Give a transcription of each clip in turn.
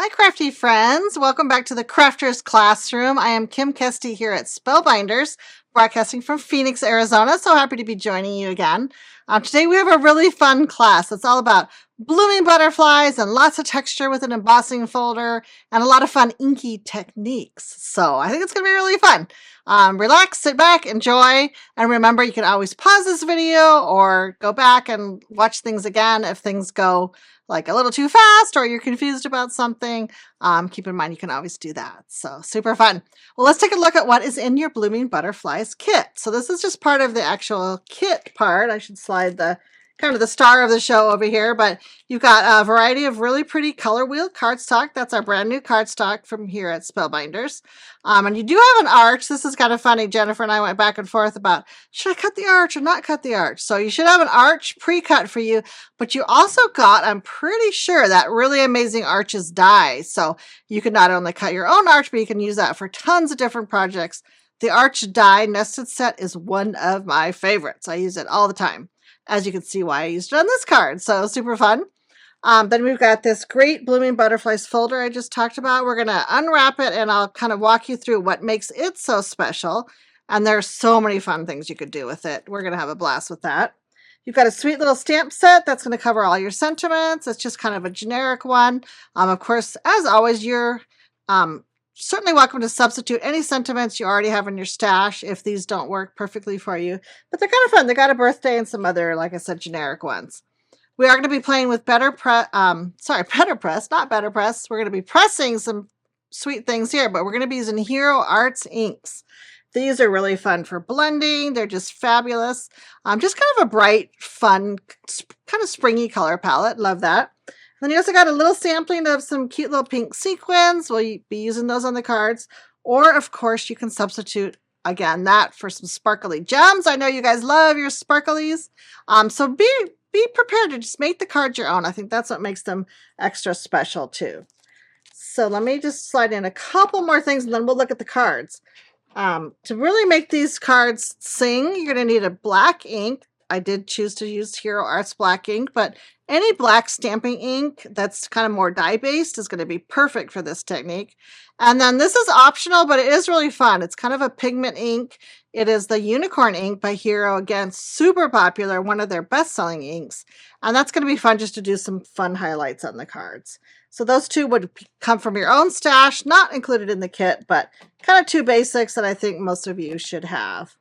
Hi, crafty friends. Welcome back to the Crafters Classroom. I am Kim Kesty here at Spellbinders, broadcasting from Phoenix, Arizona. So happy to be joining you again. Today we have a really fun class. It's all about blooming butterflies and lots of texture with an embossing folder and a lot of fun inky techniques. So I think it's going to be really fun. Relax, sit back, enjoy, and remember you can always pause this video or go back and watch things again if things go like a little too fast or you're confused about something. Keep in mind you can always do that. So super fun. Well, let's take a look at what is in your Blooming Butterflies kit. So this is just part of the actual kit part. I should slide the kind of the star of the show over here, but you've got a variety of really pretty color wheel cardstock. That's our brand new cardstock from here at Spellbinders. And you do have an arch. This is kind of funny. Jennifer and I went back and forth about, should I cut the arch or not cut the arch? So you should have an arch pre-cut for you, but you also got, I'm pretty sure, that really amazing arches die. So you can not only cut your own arch, but you can use that for tons of different projects. The arch die nested set is one of my favorites. I use it all the time. As you can see why I used it on this card. So super fun. Then we've got this great Blooming Butterflies folder I just talked about. We're going to unwrap it and I'll kind of walk you through what makes it so special. And there's so many fun things you could do with it. We're going to have a blast with that. You've got a sweet little stamp set that's going to cover all your sentiments. It's just kind of a generic one. Of course, as always, you're certainly welcome to substitute any sentiments you already have in your stash if these don't work perfectly for you. But they're kind of fun. They got a birthday and some other, like I said, generic ones. We are going to be playing with Better Press. Not Better Press. We're going to be pressing some sweet things here, but we're going to be using Hero Arts inks. These are really fun for blending. They're just fabulous. Just kind of a bright, fun, kind of springy color palette. Love that. Then you also got a little sampling of some cute little pink sequins. We'll be using those on the cards. Or, of course, you can substitute, again, that for some sparkly gems. I know you guys love your sparklies. So be prepared to just make the cards your own. I think that's what makes them extra special, too. So let me just slide in a couple more things, and then we'll look at the cards. To really make these cards sing, you're going to need a black ink. I did choose to use Hero Arts black ink, but any black stamping ink that's kind of more dye-based is going to be perfect for this technique. And then this is optional, but it is really fun. It's kind of a pigment ink. It is the Unicorn ink by Hero. Again, super popular, one of their best-selling inks. And that's going to be fun just to do some fun highlights on the cards. So those two would come from your own stash, not included in the kit, but kind of two basics that I think most of you should have.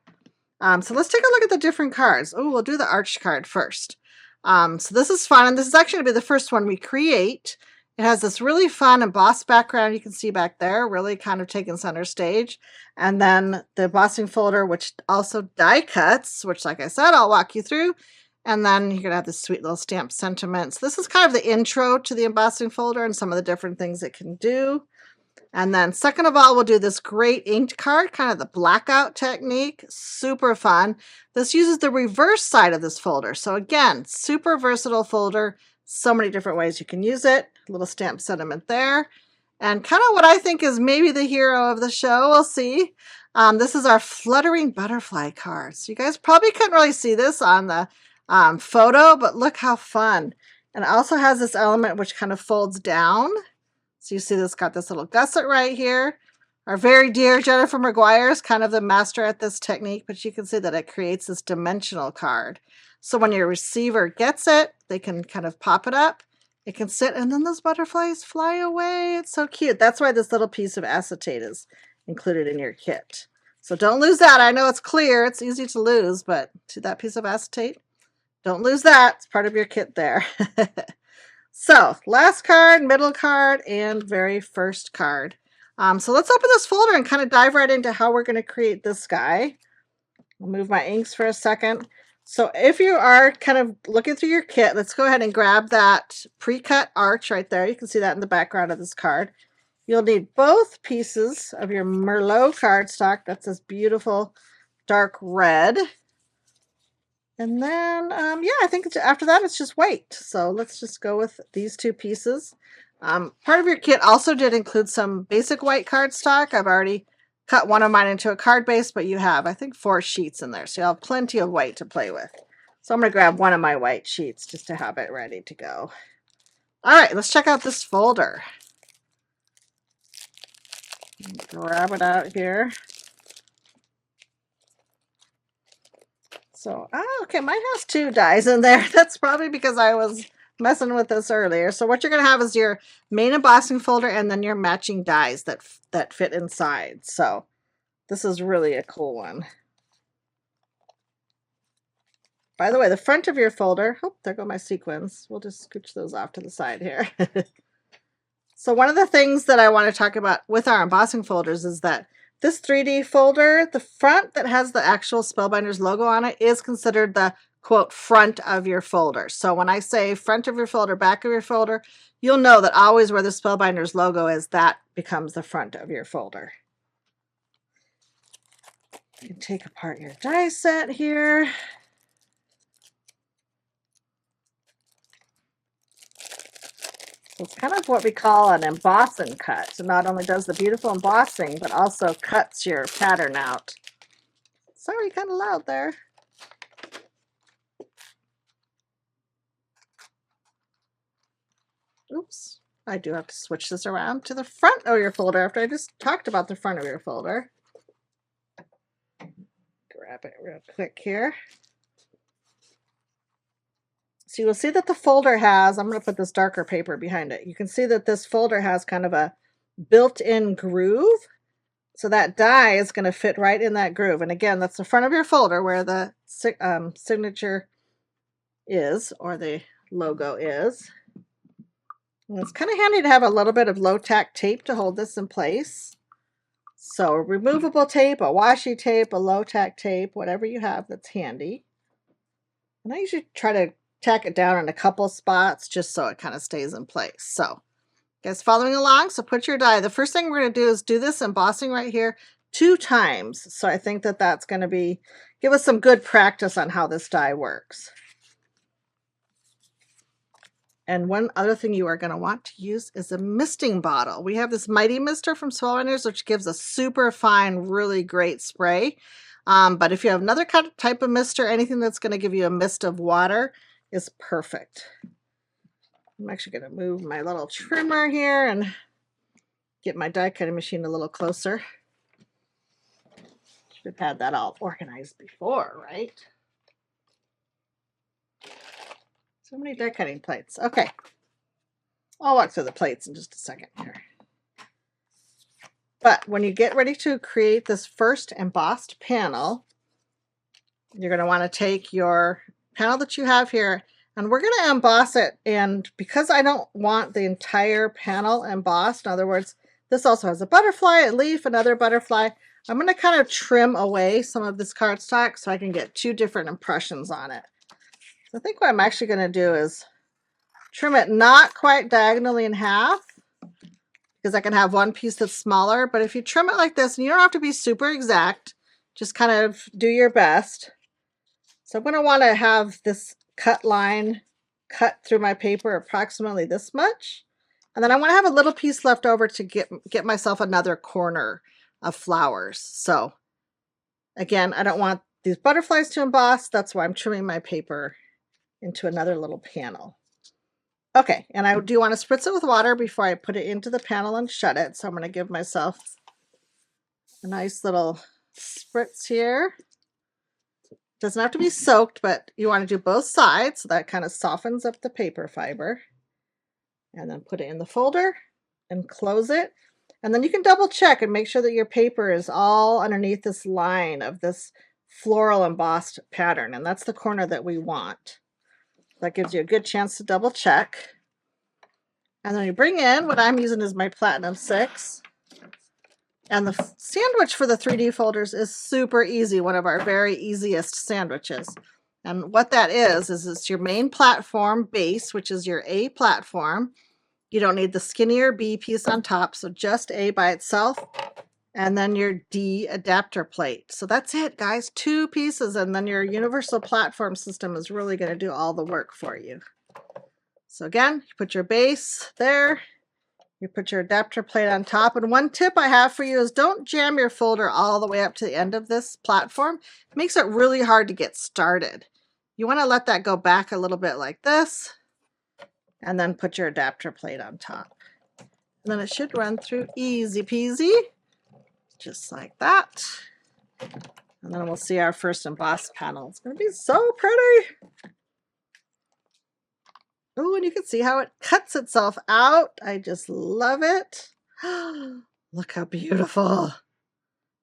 So let's take a look at the different cards. Oh, we'll do the arch card first. So this is fun, and this is actually going to be the first one we create. It has this really fun embossed background you can see back there, really kind of taking center stage. And then the embossing folder, which also die cuts, which, like I said, I'll walk you through. And then you're going to have this sweet little stamped sentiments. This is kind of the intro to the embossing folder and some of the different things it can do. And then second of all, we'll do this great inked card, kind of the Blackout technique. Super fun. This uses the reverse side of this folder. So again, super versatile folder. So many different ways you can use it. A little stamp sentiment there. And kind of what I think is maybe the hero of the show. We'll see. This is our Fluttering Butterfly card. So you guys probably couldn't really see this on the photo, but look how fun. And it also has this element which kind of folds down. So you see this got this little gusset right here. Our very dear Jennifer McGuire is kind of the master at this technique, but you can see that it creates this dimensional card. So when your receiver gets it, they can kind of pop it up. It can sit, and then those butterflies fly away. It's so cute. That's why this little piece of acetate is included in your kit. So don't lose that. I know it's clear. It's easy to lose, but see that piece of acetate? Don't lose that. It's part of your kit there. So last card, middle card, and very first card. So let's open this folder and kind of dive right into how we're going to create this guy. I'll move my inks for a second. So if you are kind of looking through your kit, let's go ahead and grab that pre-cut arch right there. You can see that in the background of this card. You'll need both pieces of your Merlot cardstock. That's this beautiful dark red. And then, yeah, I think after that, it's just white. So let's just go with these two pieces. Part of your kit also did include some basic white cardstock. I've already cut one of mine into a card base, but you have, I think, 4 sheets in there. So you'll have plenty of white to play with. So I'm going to grab one of my white sheets just to have it ready to go. All right, let's check out this folder. Grab it out here. So, okay, mine has 2 dies in there. That's probably because I was messing with this earlier. So what you're going to have is your main embossing folder and then your matching dies that fit inside. So this is really a cool one. By the way, the front of your folder, oh, there go my sequins. We'll just scooch those off to the side here. So one of the things that I want to talk about with our embossing folders is that this 3D folder, the front that has the actual Spellbinders logo on it is considered the, quote, front of your folder. So when I say front of your folder, back of your folder, you'll know that always where the Spellbinders logo is, that becomes the front of your folder. You can take apart your die set here. It's kind of what we call an emboss and cut. So not only does the beautiful embossing, but also cuts your pattern out. Sorry, kind of loud there. Oops, I do have to switch this around to the front of your folder after I just talked about the front of your folder. Grab it real quick here. So you'll see that the folder has, I'm going to put this darker paper behind it. You can see that this folder has kind of a built-in groove. So that die is going to fit right in that groove. And again, that's the front of your folder where the signature is, or the logo is. And it's kind of handy to have a little bit of low-tack tape to hold this in place. So removable tape, a washi tape, a low-tack tape, whatever you have that's handy. And I usually try to tack it down in a couple spots just so it kind of stays in place. So you guys following along? So put your die. The first thing we're going to do is do this embossing right here 2 times. So I think that that's going to give us some good practice on how this die works. And one other thing you are going to want to use is a misting bottle. We have this Mighty Mister from Spellbinders, which gives a super fine, really great spray. But if you have another type of mister, anything that's going to give you a mist of water is perfect. I'm actually going to move my little trimmer here and get my die cutting machine a little closer. Should have had that all organized before, right? So many die cutting plates. Okay. I'll walk through the plates in just a second here. But when you get ready to create this first embossed panel, you're going to want to take your panel that you have here, and we're going to emboss it. And because I don't want the entire panel embossed, in other words, this also has a butterfly, a leaf, another butterfly, I'm going to kind of trim away some of this cardstock so I can get 2 different impressions on it. So I think what I'm actually going to do is trim it not quite diagonally in half, because I can have one piece that's smaller. But if you trim it like this, and you don't have to be super exact, just kind of do your best. So I'm going to want to have this cut line cut through my paper approximately this much. And then I want to have a little piece left over to get myself another corner of flowers. So again, I don't want these butterflies to emboss. That's why I'm trimming my paper into another little panel. Okay, and I do want to spritz it with water before I put it into the panel and shut it. So I'm going to give myself a nice little spritz here. Doesn't have to be soaked, but you want to do both sides so that kind of softens up the paper fiber. And then put it in the folder and close it. And then you can double check and make sure that your paper is all underneath this line of this floral embossed pattern. And that's the corner that we want. That gives you a good chance to double check. And then you bring in, what I'm using is my Platinum 6. And the sandwich for the 3D folders is super easy, one of our very easiest sandwiches. And what that is it's your main platform base, which is your A platform. You don't need the skinnier B piece on top, so just A by itself. And then your D adapter plate. So that's it, guys. 2 pieces, and then your universal platform system is really going to do all the work for you. So again, you put your base there. You put your adapter plate on top. And one tip I have for you is don't jam your folder all the way up to the end of this platform. It makes it really hard to get started. You want to let that go back a little bit like this, and then put your adapter plate on top. And then it should run through easy peasy. just like that. And then we'll see our first embossed panel. It's going to be so pretty. Oh, and you can see how it cuts itself out. I just love it. Look how beautiful.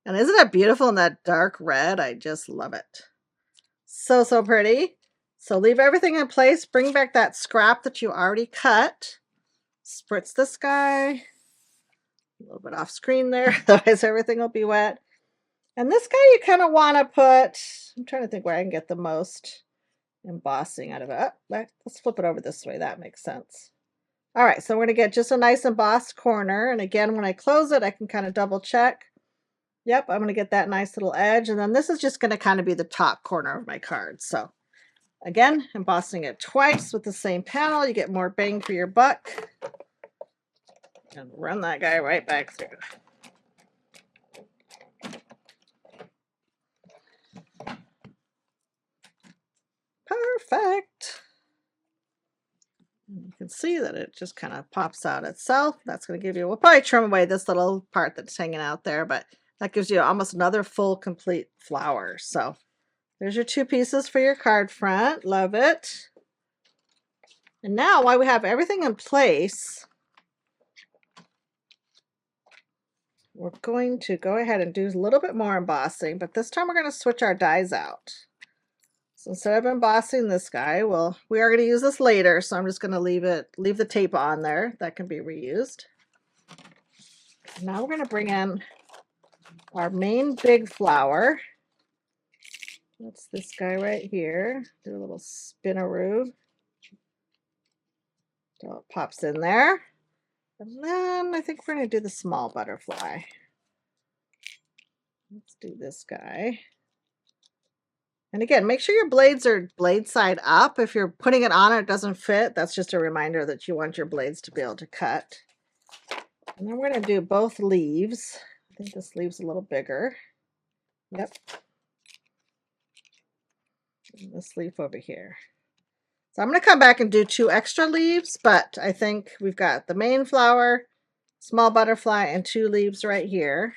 And isn't it beautiful in that dark red? I just love it. So, so pretty. So leave everything in place. Bring back that scrap that you already cut. Spritz this guy. A little bit off screen there, otherwise everything will be wet. And this guy you kind of want to put, I'm trying to think where I can get the most embossing out of it. Let's flip it over this way. That makes sense. All right, so we're going to get just a nice embossed corner. And again, when I close it, I can kind of double check. Yep, I'm going to get that nice little edge. And then this is just going to kind of be the top corner of my card. So again, embossing it twice with the same panel. You get more bang for your buck. And run that guy right back through. Perfect. You can see that it just kind of pops out itself. That's going to give you, we'll probably trim away this little part that's hanging out there, but that gives you almost another full complete flower. So there's your 2 pieces for your card front. Love it. And now while we have everything in place, we're going to go ahead and do a little bit more embossing, but this time we're going to switch our dies out. So instead of embossing this guy, well, we are going to use this later, so I'm just going to leave the tape on there. That can be reused. Now we're going to bring in our main big flower. That's this guy right here. Do a little spinaroo. So it pops in there. And then I think we're going to do the small butterfly. Let's do this guy. And again, make sure your blades are blade side up. If you're putting it on and it doesn't fit, that's just a reminder that you want your blades to be able to cut. And then we're going to do both leaves. I think this leave's a little bigger. Yep. And this leaf over here. So I'm going to come back and do 2 extra leaves, but I think we've got the main flower, small butterfly, and 2 leaves right here.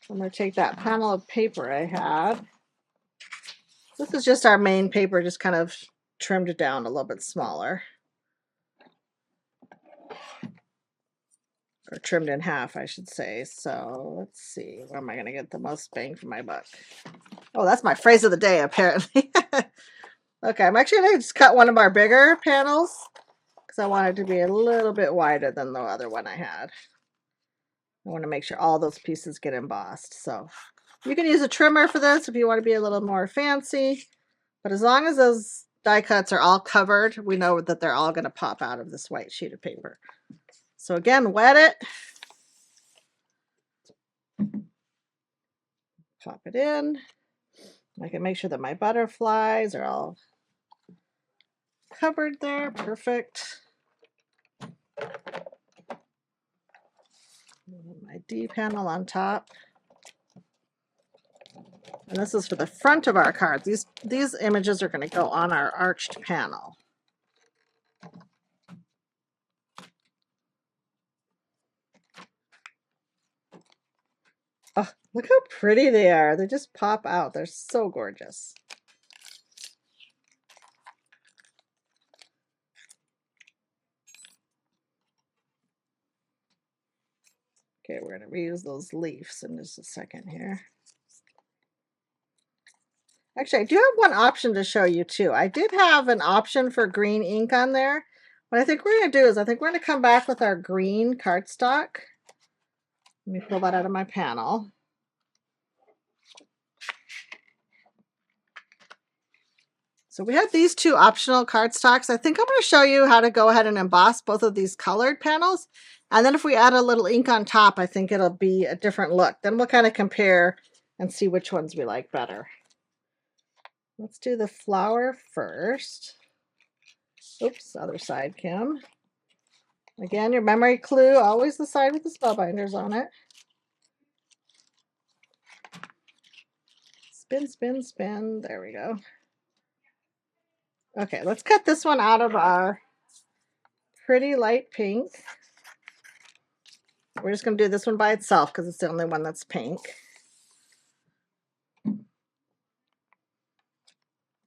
I'm going to take that panel of paper I had. This is just our main paper, just kind of trimmed it down a little bit smaller. Or trimmed in half, I should say. So let's see, where am I going to get the most bang for my buck? Oh, that's my phrase of the day, apparently. Okay, I'm actually going to just cut one of our bigger panels because I want it to be a little bit wider than the other one I had. I want to make sure all those pieces get embossed. So you can use a trimmer for this if you want to be a little more fancy. But as long as those die cuts are all covered, we know that they're all going to pop out of this white sheet of paper. So again, wet it. Pop it in. I can make sure that my butterflies are all covered there. Perfect. My D panel on top. And this is for the front of our card. These images are going to go on our arched panel. Oh, look how pretty they are. They just pop out. They're so gorgeous. Okay, we're going to reuse those leaves in just a second here. Actually, I do have one option to show you too. I did have an option for green ink on there. What I think we're going to do is I think we're going to come back with our green cardstock. Let me pull that out of my panel. So we have these 2 optional cardstocks. I think I'm going to show you how to go ahead and emboss both of these colored panels. And then if we add a little ink on top, I think it'll be a different look. Then we'll kind of compare and see which ones we like better. Let's do the flower first. Oops, other side, Kim. Again, your memory clue, always the side with the Spellbinders on it. Spin, spin, spin. There we go. Okay, let's cut this one out of our pretty light pink. We're just going to do this one by itself because it's the only one that's pink. And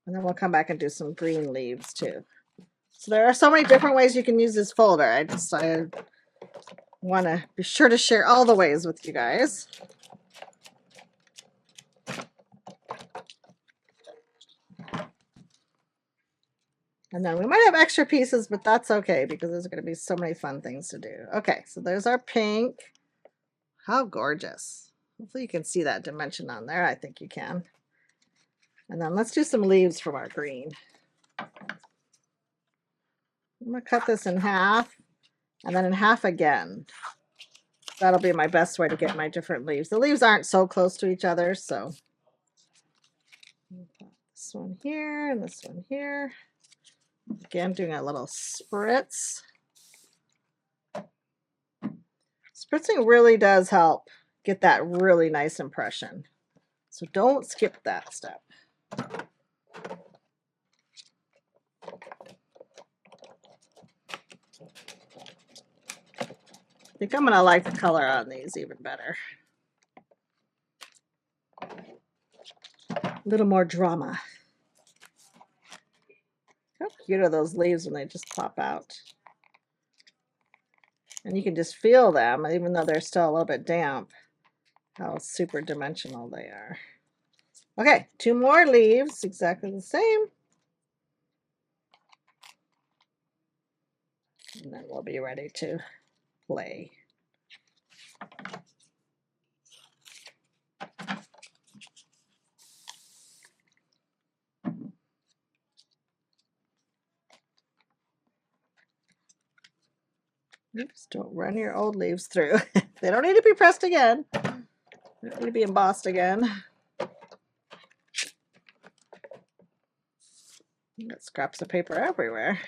then we'll come back and do some green leaves too. So there are so many different ways you can use this folder. I want to be sure to share all the ways with you guys. And then we might have extra pieces, but that's okay because there's going to be so many fun things to do. Okay, so there's our pink. How gorgeous. Hopefully you can see that dimension on there. I think you can. And then let's do some leaves from our green. I'm going to cut this in half and then in half again. That'll be my best way to get my different leaves. The leaves aren't so close to each other, so this one here and this one here. Again, doing a little spritz. Spritzing really does help get that really nice impression. So don't skip that step. I think I'm going to like the color on these even better. A little more drama. How cute are those leaves when they just pop out? And you can just feel them, even though they're still a little bit damp, how super dimensional they are. Okay, 2 more leaves, exactly the same. And then we'll be ready to play. Oops, don't run your old leaves through. They don't need to be pressed again. They don't need to be embossed again. Got scraps of paper everywhere.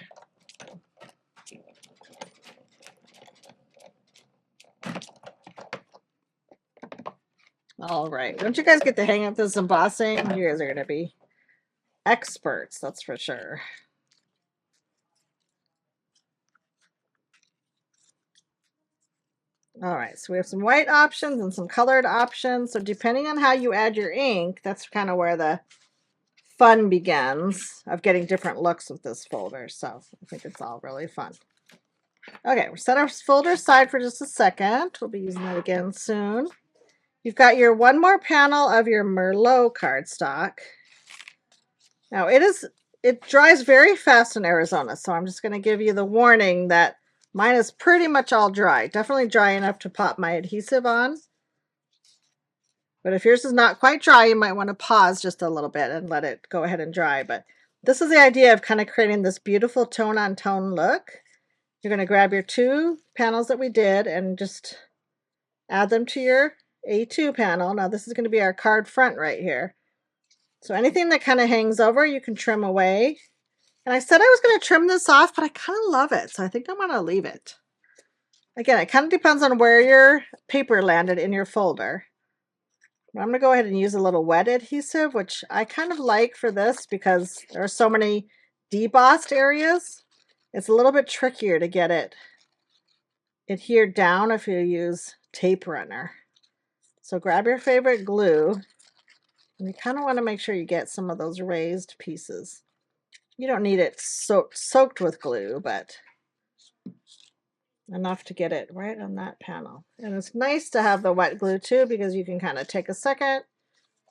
All right, once you guys get the hang of this embossing, you guys are going to be experts, that's for sure. All right, so we have some white options and some colored options. So depending on how you add your ink, that's kind of where the fun begins of getting different looks with this folder. So I think it's all really fun. Okay, we'll set our folder aside for just a second. We'll be using that again soon. You've got your one more panel of your Merlot cardstock. Now it dries very fast in Arizona, so I'm just going to give you the warning that mine is pretty much all dry. Definitely dry enough to pop my adhesive on. But if yours is not quite dry, you might want to pause just a little bit and let it go ahead and dry. But this is the idea of kind of creating this beautiful tone-on-tone look. You're going to grab your 2 panels that we did and just add them to your A2 panel. Now this is going to be our card front right here. So anything that kind of hangs over, you can trim away. And I said I was going to trim this off, but I kind of love it. So I think I'm going to leave it. Again, it kind of depends on where your paper landed in your folder. I'm going to go ahead and use a little wet adhesive, which I kind of like for this because there are so many debossed areas. It's a little bit trickier to get it adhered down if you use tape runner. So grab your favorite glue. And you kind of want to make sure you get some of those raised pieces. You don't need it soaked with glue, but enough to get it right on that panel. And it's nice to have the wet glue too, because you can kind of take a second,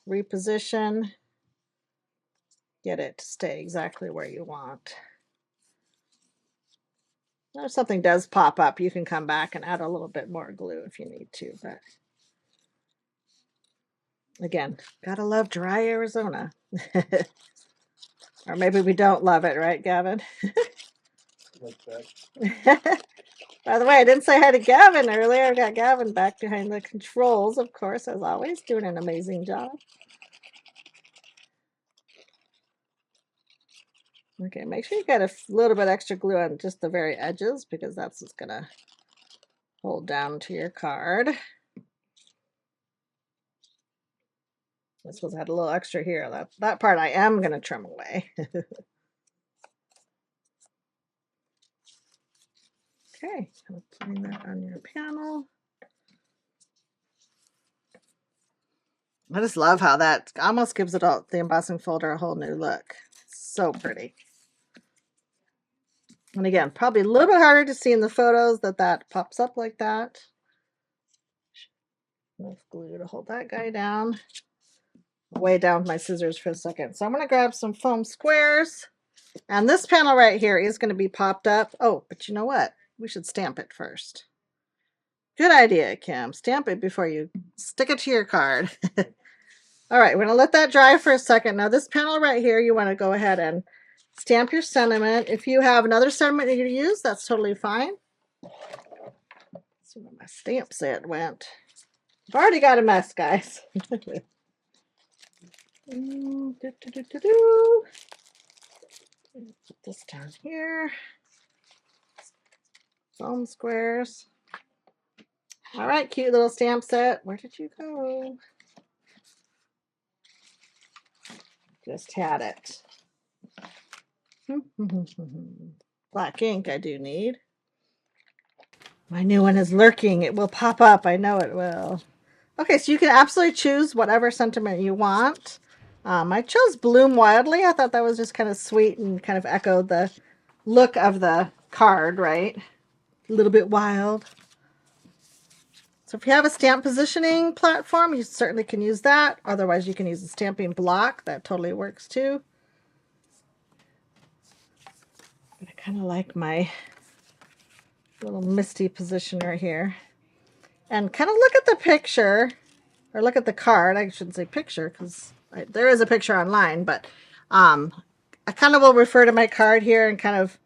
reposition, get it to stay exactly where you want. Now if something does pop up, you can come back and add a little bit more glue if you need to, but again, gotta love dry Arizona. Or maybe we don't love it, right, Gavin? By the way, I didn't say hi to Gavin earlier. I got Gavin back behind the controls, of course, as always, doing an amazing job. Okay, make sure you got a little bit extra glue on just the very edges because that's what's gonna hold down to your card. This was had a little extra here. That part I am gonna trim away. Okay, putting that on your panel. I just love how that almost gives it all, the embossing folder, a whole new look. So pretty. And again, probably a little bit harder to see in the photos that pops up like that. Enough glue to hold that guy down. Way down with my scissors for a second. So I'm going to grab some foam squares. And this panel right here is going to be popped up. Oh, but you know what? We should stamp it first. Good idea, Kim. Stamp it before you stick it to your card. All right, we're going to let that dry for a second. Now this panel right here, you want to go ahead and stamp your sentiment. If you have another sentiment you're going to use, that's totally fine. Let's see where my stamp set went. I've already got a mess, guys. Put this down here. Foam squares. All right, cute little stamp set. Where did you go? Just had it. Black ink I do need. My new one is lurking. It will pop up. I know it will. Okay, so you can absolutely choose whatever sentiment you want. I chose Bloom Wildly. I thought that was just kind of sweet and kind of echoed the look of the card, right? A little bit wild. So if you have a stamp positioning platform, you certainly can use that. Otherwise, you can use a stamping block. That totally works too. But I kind of like my little misty positioner here. And kind of look at the picture, or look at the card. I shouldn't say picture because there is a picture online, but I kind of will refer to my card here and kind of,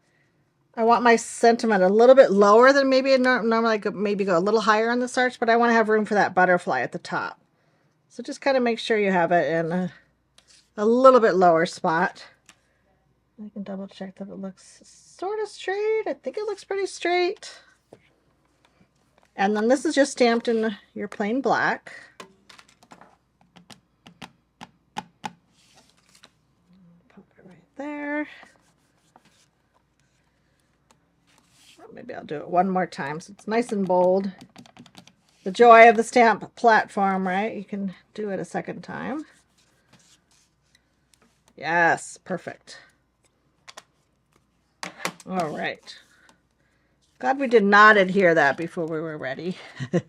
I want my sentiment a little bit lower than maybe normally. Maybe go a little higher on this arch, but I want to have room for that butterfly at the top. So just kind of make sure you have it in a little bit lower spot. I can double check that it looks sort of straight. I think it looks pretty straight. And then this is just stamped in your plain black. Pop it right there. Maybe I'll do it one more time so it's nice and bold. The joy of the stamp platform, right? You can do it a second time. Yes, perfect. All right. Glad we did not adhere that before we were ready. In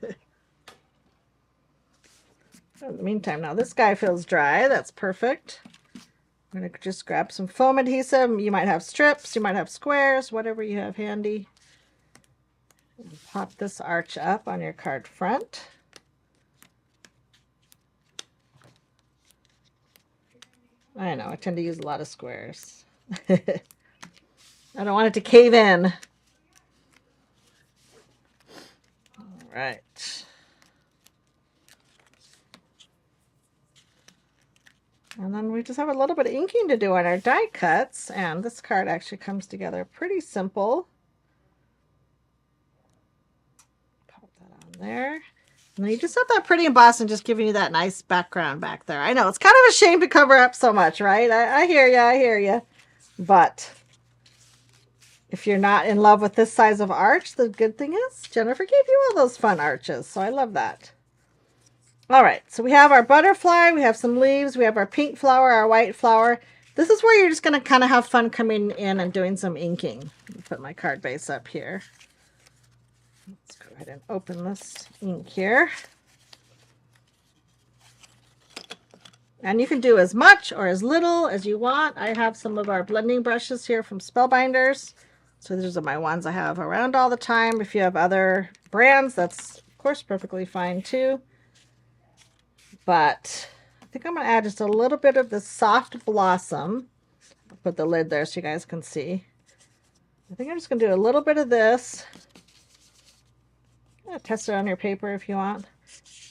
the meantime, now this guy feels dry. That's perfect. I'm going to just grab some foam adhesive. You might have strips, you might have squares, whatever you have handy. And pop this arch up on your card front. I know, I tend to use a lot of squares. I don't want it to cave in. All right. And then we just have a little bit of inking to do on our die cuts, and this card actually comes together pretty simple. Pop that on there. And then you just have that pretty embossing just giving you that nice background back there. I know, it's kind of a shame to cover up so much, right? I hear you, I hear you. But if you're not in love with this size of arch, the good thing is Jennifer gave you all those fun arches, so I love that. All right, so we have our butterfly, we have some leaves, we have our pink flower, our white flower. This is where you're just going to kind of have fun coming in and doing some inking. Put my card base up here. Let's go ahead and open this ink here. And you can do as much or as little as you want. I have some of our blending brushes here from Spellbinders. So these are my ones I have around all the time. If you have other brands, that's of course perfectly fine too. But I think I'm going to add just a little bit of the soft blossom. I'll put the lid there so you guys can see. I think I'm just going to do a little bit of this. Test it on your paper if you want.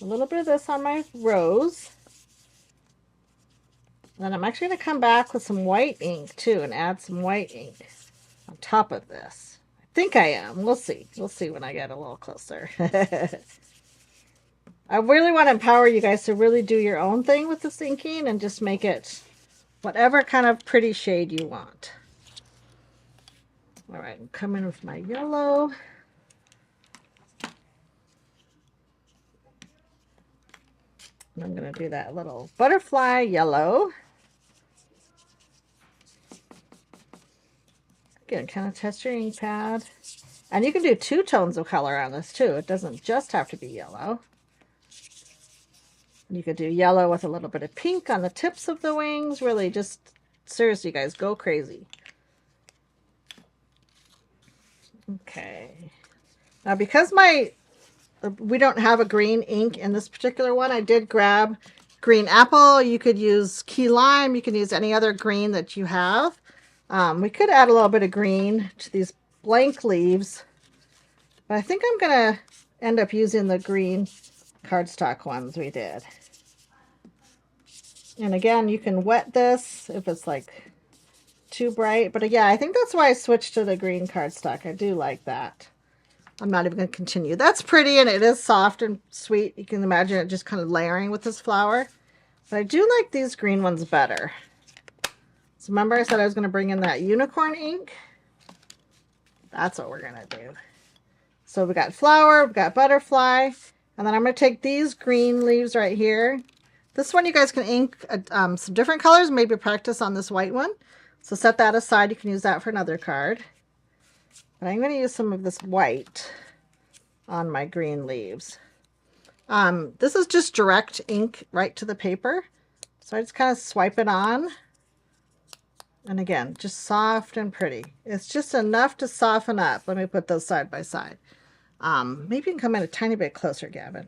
A little bit of this on my rose. And then I'm actually going to come back with some white ink too and add some white ink on top of this. I think I am. We'll see. We'll see when I get a little closer. I really want to empower you guys to really do your own thing with this inking and just make it whatever kind of pretty shade you want. All right, I'm coming with my yellow. And I'm going to do that little butterfly yellow. Again, kind of test your ink pad. And you can do 2 tones of color on this too. It doesn't just have to be yellow. You could do yellow with a little bit of pink on the tips of the wings. Really, just seriously, guys, go crazy. Okay. Now, because we don't have a green ink in this particular one, I did grab green apple. You could use key lime. You can use any other green that you have. We could add a little bit of green to these blank leaves, but I think I'm going to end up using the green cardstock ones we did. And again, you can wet this if it's like too bright. But yeah, I think that's why I switched to the green cardstock. I do like that. I'm not even going to continue. That's pretty, and it is soft and sweet. You can imagine it just kind of layering with this flower. But I do like these green ones better. So remember I said I was going to bring in that unicorn ink? That's what we're going to do. So we got flower, we got butterfly, and then I'm going to take these green leaves right here. This one you guys can ink some different colors, maybe practice on this white one. So set that aside. You can use that for another card. But I'm going to use some of this white on my green leaves. This is just direct ink right to the paper. So I just kind of swipe it on. And again, just soft and pretty. It's just enough to soften up. Let me put those side by side. Maybe you can come in a tiny bit closer, Gavin.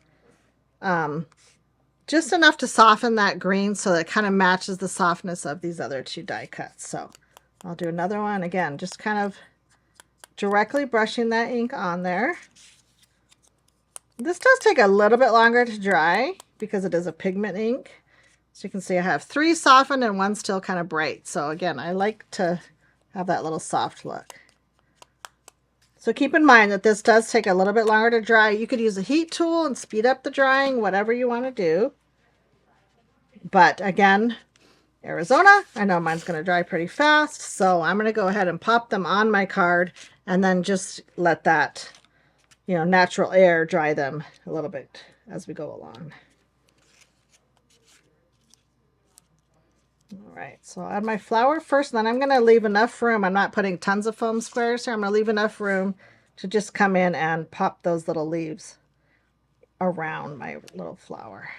Just enough to soften that green so that it kind of matches the softness of these other 2 die cuts. So I'll do another one. Again, just kind of directly brushing that ink on there. This does take a little bit longer to dry because it is a pigment ink. So you can see I have 3 softened and 1 still kind of bright. So again, I like to have that little soft look. So keep in mind that this does take a little bit longer to dry. You could use a heat tool and speed up the drying, whatever you want to do. But again, Arizona, I know mine's going to dry pretty fast. So I'm going to go ahead and pop them on my card and then just let that, you know, natural air dry them a little bit as we go along. All right, so I'll add my flower first, and then I'm going to leave enough room. I'm not putting tons of foam squares here. I'm going to leave enough room to just come in and pop those little leaves around my little flower.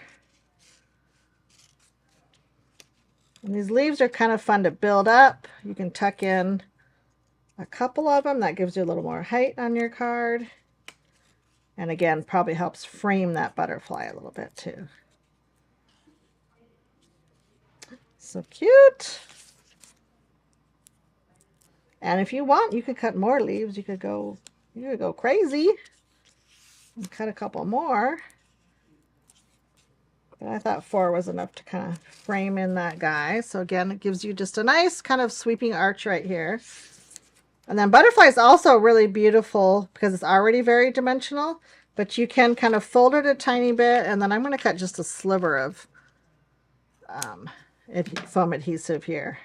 And these leaves are kind of fun to build up. You can tuck in a couple of them. That gives you a little more height on your card. And again, probably helps frame that butterfly a little bit too. So cute. And if you want, you could cut more leaves. You could go crazy and cut a couple more. But I thought 4 was enough to kind of frame in that guy. So again, it gives you just a nice kind of sweeping arch right here. And then butterfly is also really beautiful because it's already very dimensional, but you can kind of fold it a tiny bit. And then I'm going to cut just a sliver of foam adhesive here.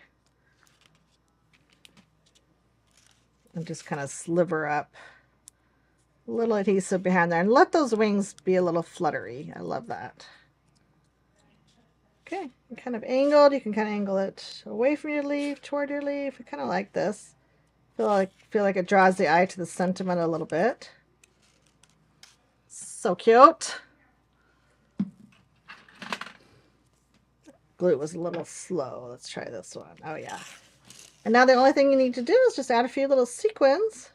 And just kind of sliver up a little adhesive behind there and let those wings be a little fluttery. I love that. Okay, kind of angled. You can kind of angle it away from your leaf, toward your leaf. I kind of like this. Feel like it draws the eye to the sentiment a little bit. So cute. Glue was a little slow. Let's try this one. Oh yeah. And now the only thing you need to do is just add a few little sequins.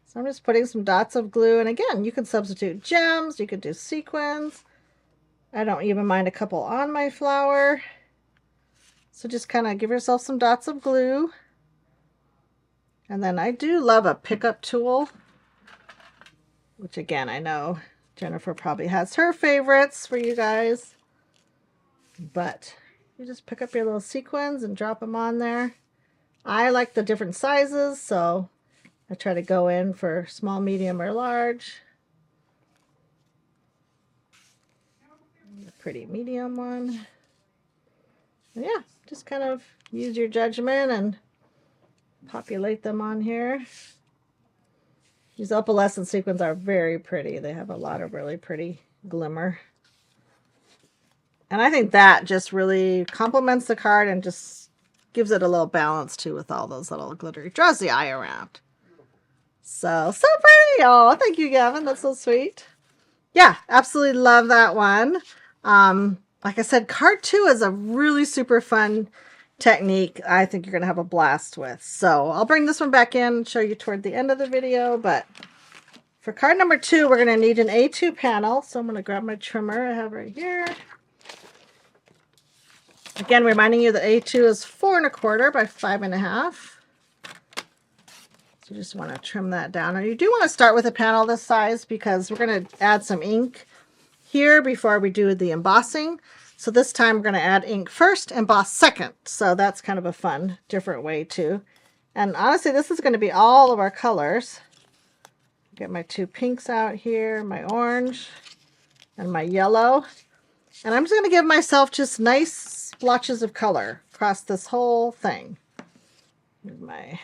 So I'm just putting some dots of glue. And again, you can substitute gems. You could do sequins. I don't even mind a couple on my flower. So just kind of give yourself some dots of glue. And then I do love a pickup tool, which again, I know Jennifer probably has her favorites for you guys. But you just pick up your little sequins and drop them on there. I like the different sizes, so I try to go in for small, medium, or large. A pretty medium one. And yeah, just kind of use your judgment and populate them on here. These opalescent sequins are very pretty. They have a lot of really pretty glimmer. And I think that just really complements the card and just gives it a little balance too with all those little glittery. Draws the eye around. So pretty. Oh, thank you, Gavin. That's so sweet. Yeah, absolutely love that one. Like I said, card 2 is a really super fun technique I think you're going to have a blast with. So I'll bring this one back in and show you toward the end of the video. But for card number 2, we're going to need an A2 panel. So I'm going to grab my trimmer I have right here. Again, reminding you that A2 is 4 1/4 by 5 1/2. So you just want to trim that down. Now you do want to start with a panel this size because we're going to add some ink here before we do the embossing. So this time we're going to add ink first, emboss second. So that's kind of a fun, different way too. And honestly, this is going to be all of our colors. Get my 2 pinks out here, my orange and my yellow. And I'm just going to give myself just nice splotches of color across this whole thing. Here's my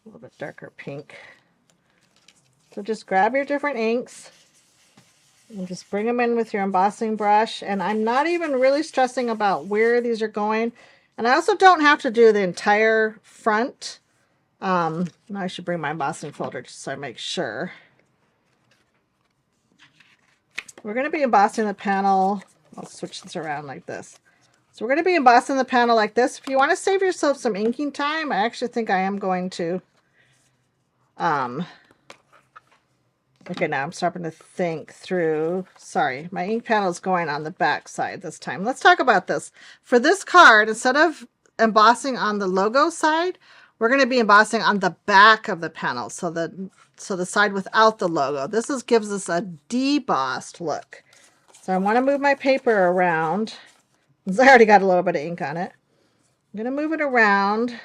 little bit darker pink. So just grab your different inks and just bring them in with your embossing brush. And I'm not even really stressing about where these are going. And I also don't have to do the entire front. Now I should bring my embossing folder just so I make sure. We're going to be embossing the panel. I'll switch this around like this. So we're going to be embossing the panel like this. If you want to save yourself some inking time, I actually think I am going to. Okay, now I'm starting to think through. Sorry, my ink panel is going on the back side this time. Let's talk about this. For this card, instead of embossing on the logo side, we're going to be embossing on the back of the panel. So the side without the logo. This gives us a debossed look. So I want to move my paper around. I already got a little bit of ink on it. I'm going to move it around.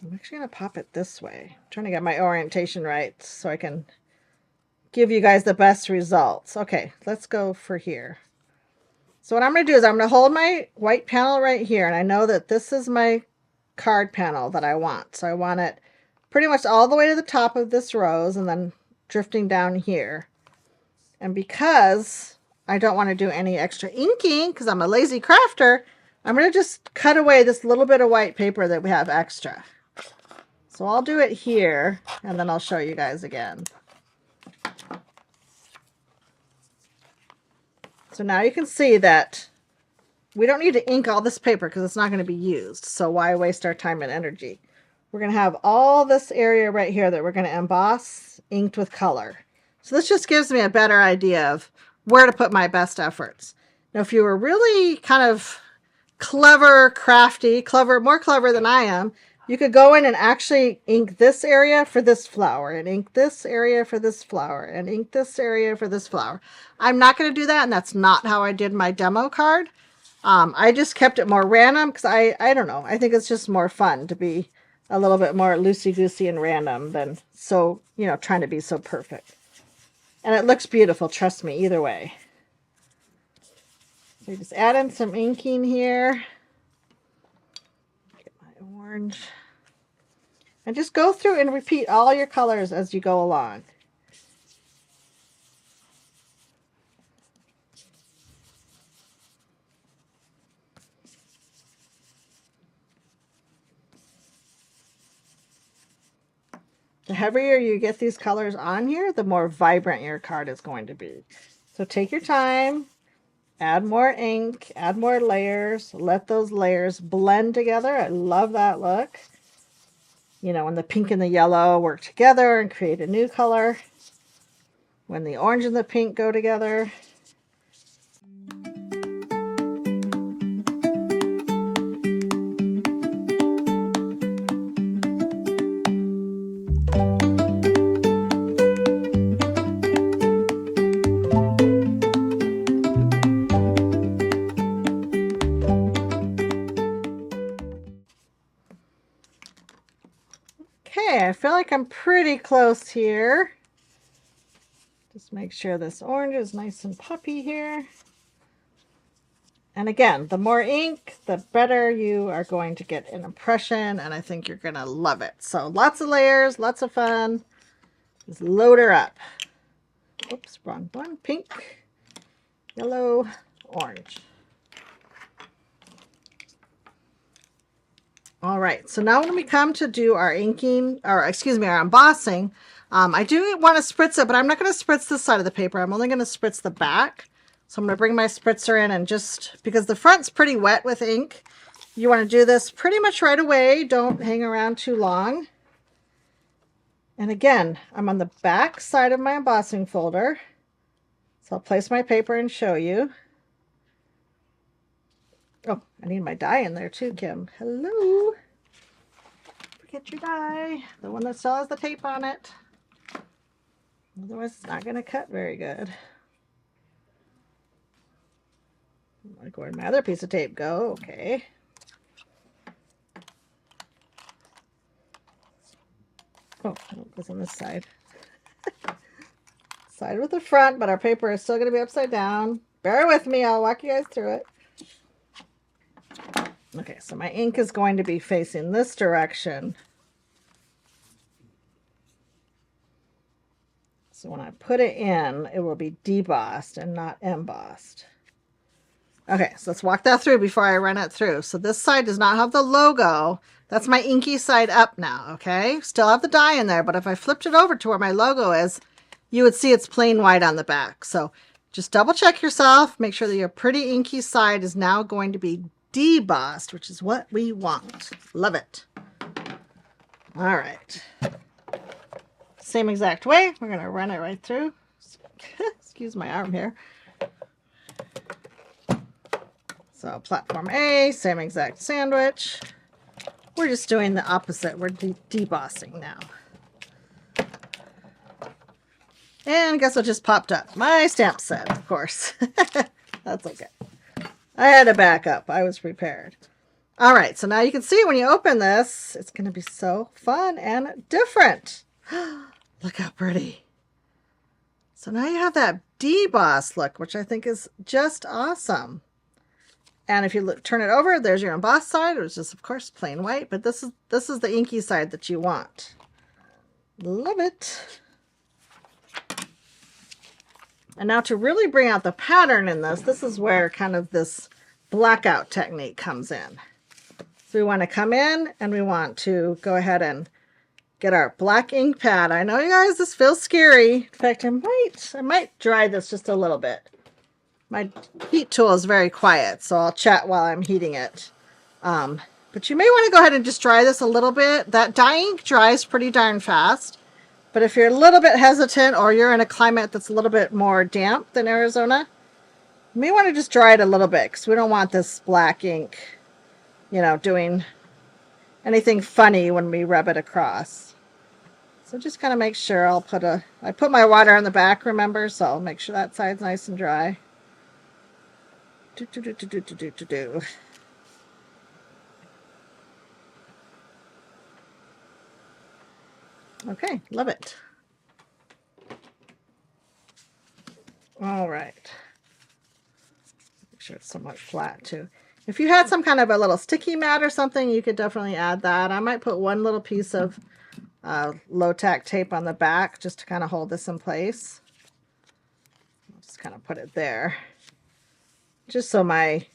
I'm actually going to pop it this way. I'm trying to get my orientation right so I can give you guys the best results. Okay, let's go for here. So what I'm going to do is I'm going to hold my white panel right here. And I know that this is my card panel that I want. So I want it pretty much all the way to the top of this rose and then drifting down here. And because I don't want to do any extra inking because I'm a lazy crafter, I'm going to just cut away this little bit of white paper that we have extra. So I'll do it here and then I'll show you guys again. So now you can see that we don't need to ink all this paper because it's not going to be used. So why waste our time and energy? We're going to have all this area right here that we're going to emboss inked with color. So this just gives me a better idea of where to put my best efforts. Now, if you were really kind of clever, crafty, more clever than I am, you could go in and actually ink this area for this flower and ink this area for this flower and ink this area for this flower. I'm not going to do that, and that's not how I did my demo card. I just kept it more random because I don't know. I think it's just more fun to be a little bit more loosey-goosey and random than so, trying to be so perfect. And it looks beautiful, trust me, either way. So you just add in some inking here. Get my orange. And just go through and repeat all your colors as you go along. The heavier you get these colors on here, the more vibrant your card is going to be. So take your time, add more ink, add more layers, let those layers blend together. I love that look. When the pink and the yellow work together and create a new color. When the orange and the pink go together. Okay, I feel like I'm pretty close here. Just make sure this orange is nice and puppy here. And again, the more ink, the better you are going to get an impression, and I think you're going to love it. So lots of layers, lots of fun. Just load her up. Oops, wrong one. Pink. yellow, orange. All right, so now when we come to do our inking, or excuse me, our embossing, I do want to spritz it, but I'm not going to spritz this side of the paper. I'm only going to spritz the back. So I'm going to bring my spritzer in, and just because the front's pretty wet with ink, you want to do this pretty much right away. Don't hang around too long. And again, I'm on the back side of my embossing folder. So I'll place my paper and show you. Oh, I need my die in there too, Kim. Hello. Forget your die. The one that still has the tape on it. Otherwise, it's not going to cut very good. Like, where'd my other piece of tape go? Okay. Oh, it goes on this side. Side with the front, but our paper is still going to be upside down. Bear with me. I'll walk you guys through it. Okay, so my ink is going to be facing this direction. So when I put it in, it will be debossed and not embossed. Okay, so let's walk that through before I run it through. So this side does not have the logo. That's my inky side up now, okay? Still have the die in there, but if I flipped it over to where my logo is, you would see it's plain white on the back. So just double check yourself. Make sure that your pretty inky side is now going to be debossed, which is what we want. Love it. All right. Same exact way. We're going to run it right through. Excuse my arm here. So platform A, same exact sandwich. We're just doing the opposite. We're debossing now. And guess what just popped up? My stamp set, of course. That's okay. I had to back up. I was prepared. All right, so now you can see when you open this, it's going to be so fun and different. Look how pretty. So now you have that deboss look, which I think is just awesome. And if you turn it over, there's your embossed side, which is of course plain white, but this is the inky side that you want. Love it. And now to really bring out the pattern in this is where kind of this blackout technique comes in. So we want to come in and we want to go ahead and get our black ink pad. I know you guys, this feels scary. In fact, I might dry this just a little bit. My heat tool is very quiet, so I'll chat while I'm heating it. But you may want to go ahead and just dry this a little bit. That dye ink dries pretty darn fast. But if you're a little bit hesitant or you're in a climate that's a little bit more damp than Arizona, you may want to just dry it a little bit because we don't want this black ink, you know, doing anything funny when we rub it across. So just kind of make sure I put my water on the back, remember, so I'll make sure that side's nice and dry. Okay, love it. All right. Make sure it's somewhat flat too. If you had some kind of a little sticky mat or something, you could definitely add that. I might put one little piece of low-tack tape on the back just to kind of hold this in place. I'll just kind of put it there. Just so my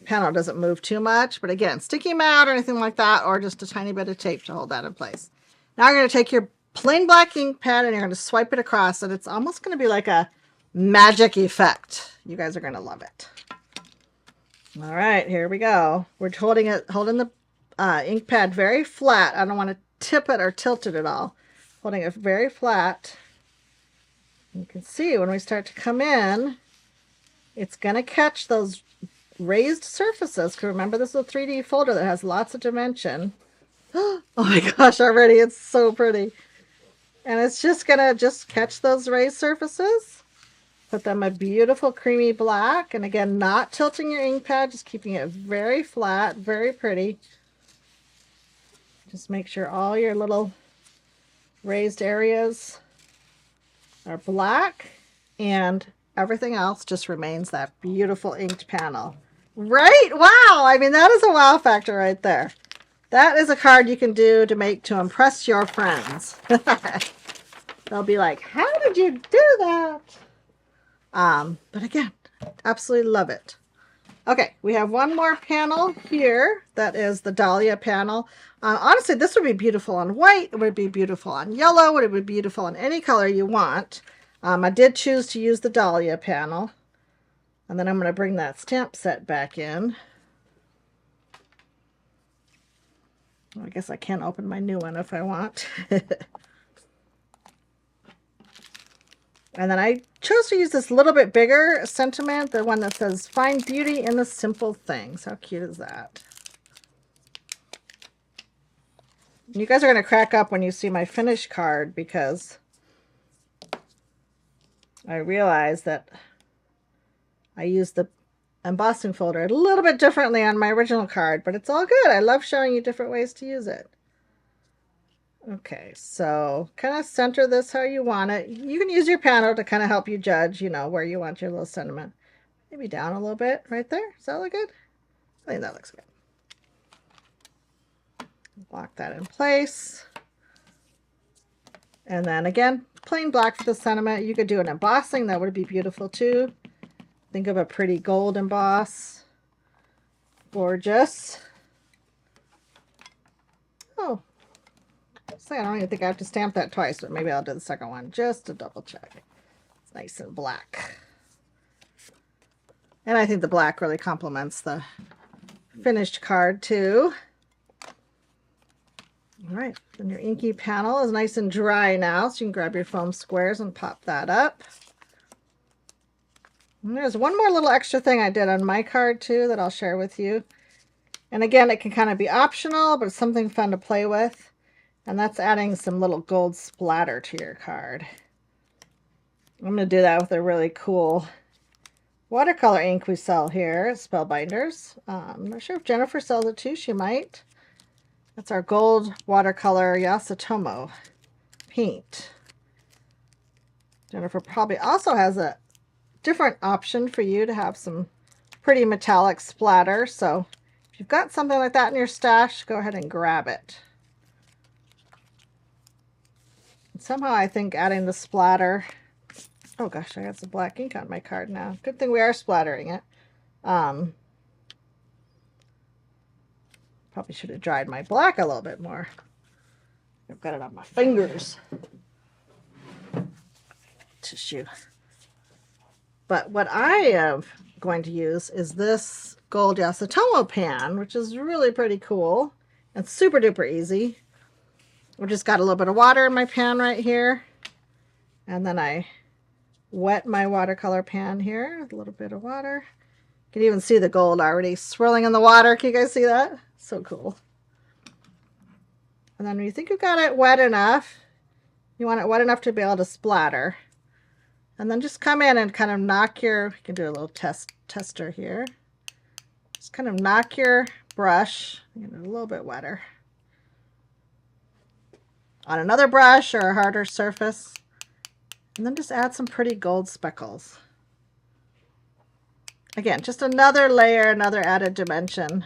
panel doesn't move too much. But again, sticky mat or anything like that, or just a tiny bit of tape to hold that in place. Now you're going to take your plain black ink pad and you're going to swipe it across, and it's almost going to be like a magic effect. You guys are going to love it. All right, here we go. We're holding the ink pad very flat. I don't want to tip it or tilt it at all. Holding it very flat. You can see when we start to come in, it's going to catch those raised surfaces. Because remember, this is a 3D folder that has lots of dimension. Oh my gosh, already it's so pretty. And it's just going to catch those raised surfaces. Put them a beautiful creamy black. And again, not tilting your ink pad, just keeping it very flat, very pretty. Just make sure all your little raised areas are black and everything else just remains that beautiful inked panel. Right? Wow! I mean, that is a wow factor right there. That is a card you can do to impress your friends. They'll be like, how did you do that? But again, Absolutely love it. Okay, we have one more panel here. That is the Dahlia panel. Honestly, this would be beautiful on white. It would be beautiful on yellow. It would be beautiful on any color you want. I did choose to use the Dahlia panel. And then I'm going to bring that stamp set back in. I guess I can open my new one if I want. And then I chose to use this little bit bigger sentiment, the one that says, "Find beauty in the simple things." How cute is that? You guys are going to crack up when you see my finished card, because I realized that I used the embossing folder a little bit differently on my original card, but it's all good. I love showing you different ways to use it. Okay, so kind of center this how you want it. You can use your panel to kind of help you judge, you know, where you want your little sentiment. Maybe down a little bit right there. Does that look good? I think that looks good. Lock that in place. And then again, plain black for the sentiment. You could do an embossing. That would be beautiful too. Think of a pretty gold emboss. Gorgeous. Oh. I don't even think I have to stamp that twice, but maybe I'll do the second one just to double check. It's nice and black. And I think the black really complements the finished card too. All right, then your inky panel is nice and dry now, so you can grab your foam squares and pop that up. And there's one more little extra thing I did on my card too that I'll share with you. And again, it can kind of be optional, but it's something fun to play with. And that's adding some little gold splatter to your card. I'm going to do that with a really cool watercolor ink we sell here at Spellbinders. I'm not sure if Jennifer sells it too. She might. That's our gold watercolor Yasutomo paint. Jennifer probably also has a different option for you to have some pretty metallic splatter. So if you've got something like that in your stash, go ahead and grab it. Somehow I think adding the splatter, oh gosh, I got some black ink on my card now. Good thing we are splattering it. Probably should have dried my black a little bit more. I've got it on my fingers. Tissue. But what I am going to use is this gold Yasutomo pan, which is really pretty cool and super duper easy. I just got a little bit of water in my pan right here. And then I wet my watercolor pan here with a little bit of water. You can even see the gold already swirling in the water. Can you guys see that? So cool. And then when you think you've got it wet enough, you want it wet enough to be able to splatter. And then just come in and kind of knock your, you can do a little tester here. Just kind of knock your brush, you know, a little bit wetter, on another brush or a harder surface, and then just add some pretty gold speckles. Again, just another layer, another added dimension,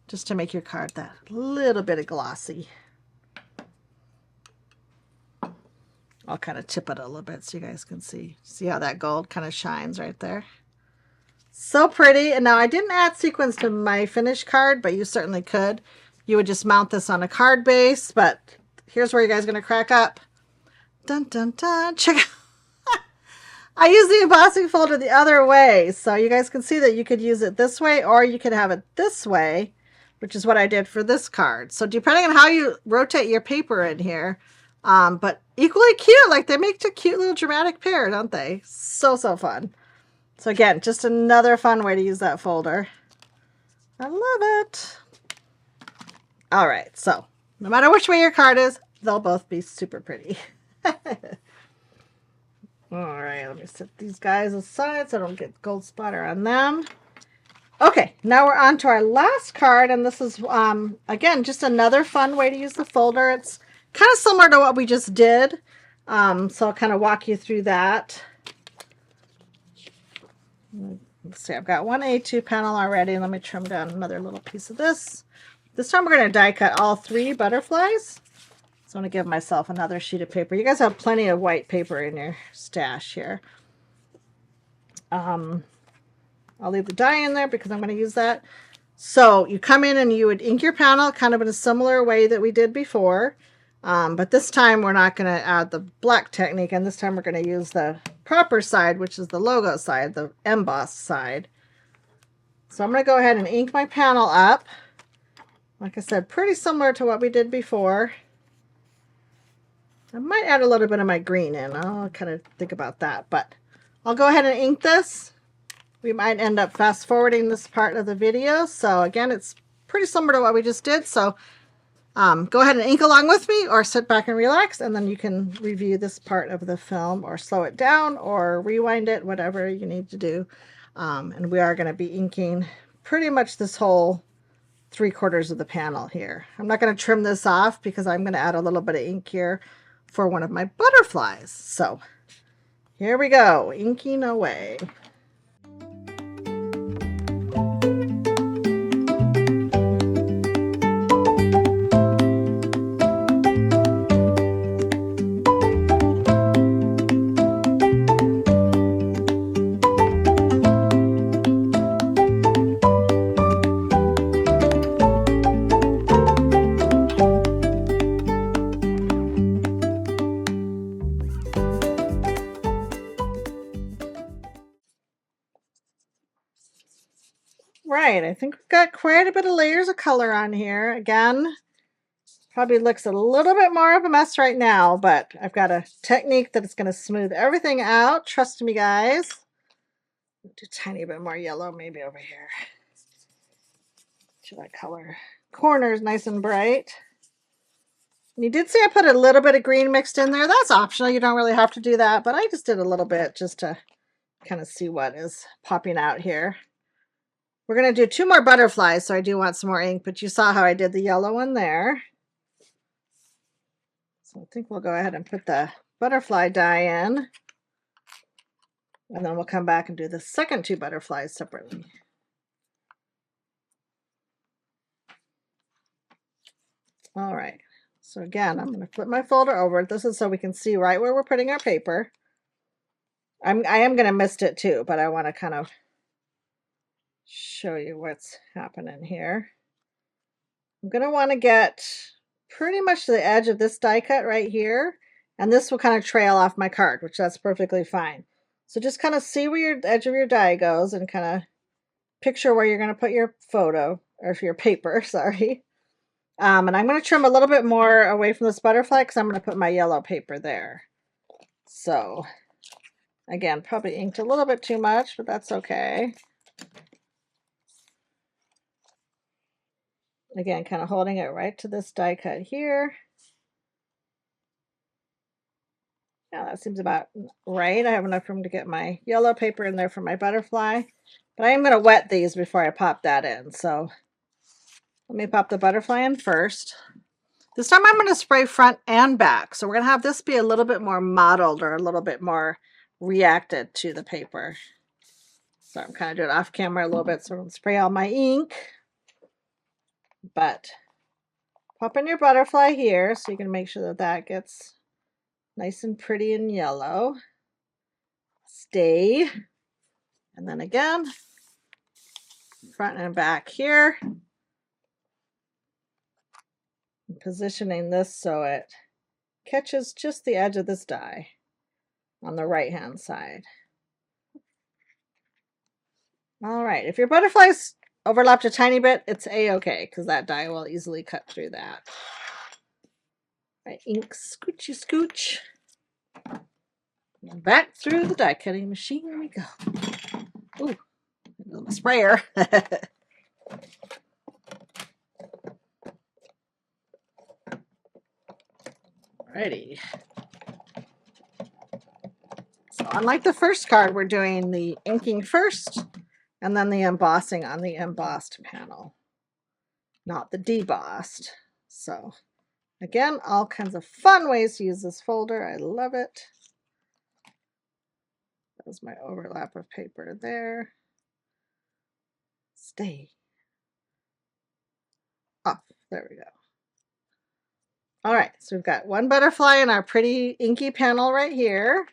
just to make your card that little bit of glossy. I'll kind of tip it a little bit so you guys can see how that gold kind of shines right there. So pretty. And now I didn't add sequins to my finished card, but you certainly could. You would just mount this on a card base, but here's where you guys are going to crack up. Dun, dun, dun. Check out. I use the embossing folder the other way, so you guys can see that you could use it this way, or you could have it this way, which is what I did for this card. So depending on how you rotate your paper in here, but equally cute. Like, they make a cute little dramatic pair, don't they? So, so fun. So again, just another fun way to use that folder. I love it. All right, so no matter which way your card is, they'll both be super pretty. All right, let me set these guys aside so I don't get gold splatter on them. Okay, now we're on to our last card, and this is, again, just another fun way to use the folder. It's kind of similar to what we just did, so I'll kind of walk you through that. Let's see, I've got one A2 panel already. Let me trim down another little piece of this. This time we're going to die cut all 3 butterflies. So I'm going to give myself another sheet of paper. You guys have plenty of white paper in your stash here. I'll leave the dye in there because I'm going to use that. So you come in and you would ink your panel kind of in a similar way that we did before. But this time we're not going to add the black technique, and this time we're going to use the proper side, which is the logo side, the embossed side. So I'm going to go ahead and ink my panel up. Like I said, pretty similar to what we did before. I might add a little bit of my green in. I'll kind of think about that, but I'll go ahead and ink this. We might end up fast forwarding this part of the video. So again, it's pretty similar to what we just did. So go ahead and ink along with me, or sit back and relax, and then you can review this part of the film or slow it down or rewind it, whatever you need to do. And we are going to be inking pretty much this whole 3/4 of the panel here. I'm not going to trim this off because I'm going to add a little bit of ink here for one of my butterflies. So here we go, inking away. Right, I think we've got quite a bit of layers of color on here. Again, probably looks a little bit more of a mess right now, but I've got a technique that is going to smooth everything out. Trust me, guys. Do a tiny bit more yellow maybe over here. To that color. Corner is nice and bright. And you did see I put a little bit of green mixed in there. That's optional. You don't really have to do that, but I just did a little bit just to kind of see what is popping out here. We're going to do 2 more butterflies, so I do want some more ink, but you saw how I did the yellow one there. So I think we'll go ahead and put the butterfly dye in, and then we'll come back and do the second 2 butterflies separately. All right, so again, I'm going to flip my folder over. This is so we can see right where we're putting our paper. I am going to mist it too, but I want to kind of show you what's happening here. I'm going to want to get pretty much to the edge of this die cut right here, and this will kind of trail off my card, which that's perfectly fine. So just kind of see where your edge of your die goes and kind of picture where you're going to put your photo, or your paper, sorry. And I'm going to trim a little bit more away from this butterfly because I'm going to put my yellow paper there. So again, probably inked a little bit too much, but that's okay. Again, kind of holding it right to this die cut here. Yeah, that seems about right. I have enough room to get my yellow paper in there for my butterfly. But I am going to wet these before I pop that in. So let me pop the butterfly in first. This time I'm going to spray front and back. So we're going to have this be a little bit more mottled, or a little bit more reacted to the paper. So I'm kind of doing it off camera a little bit, so I'm going to spray all my ink. But pop in your butterfly here so you can make sure that that gets nice and pretty and yellow. Stay. And then again, front and back here. I'm positioning this so it catches just the edge of this die on the right hand side. All right, if your butterflies overlapped a tiny bit, it's a-okay because that die will easily cut through that. Right, ink scoochy scooch. Back through the die cutting machine we go. Ooh, a little sprayer. Alrighty. So unlike the first card, we're doing the inking first and then the embossing on the embossed panel, not the debossed. So again, all kinds of fun ways to use this folder. I love it. That was my overlap of paper there. Stay. Off. There we go. All right, so we've got 1 butterfly in our pretty inky panel right here.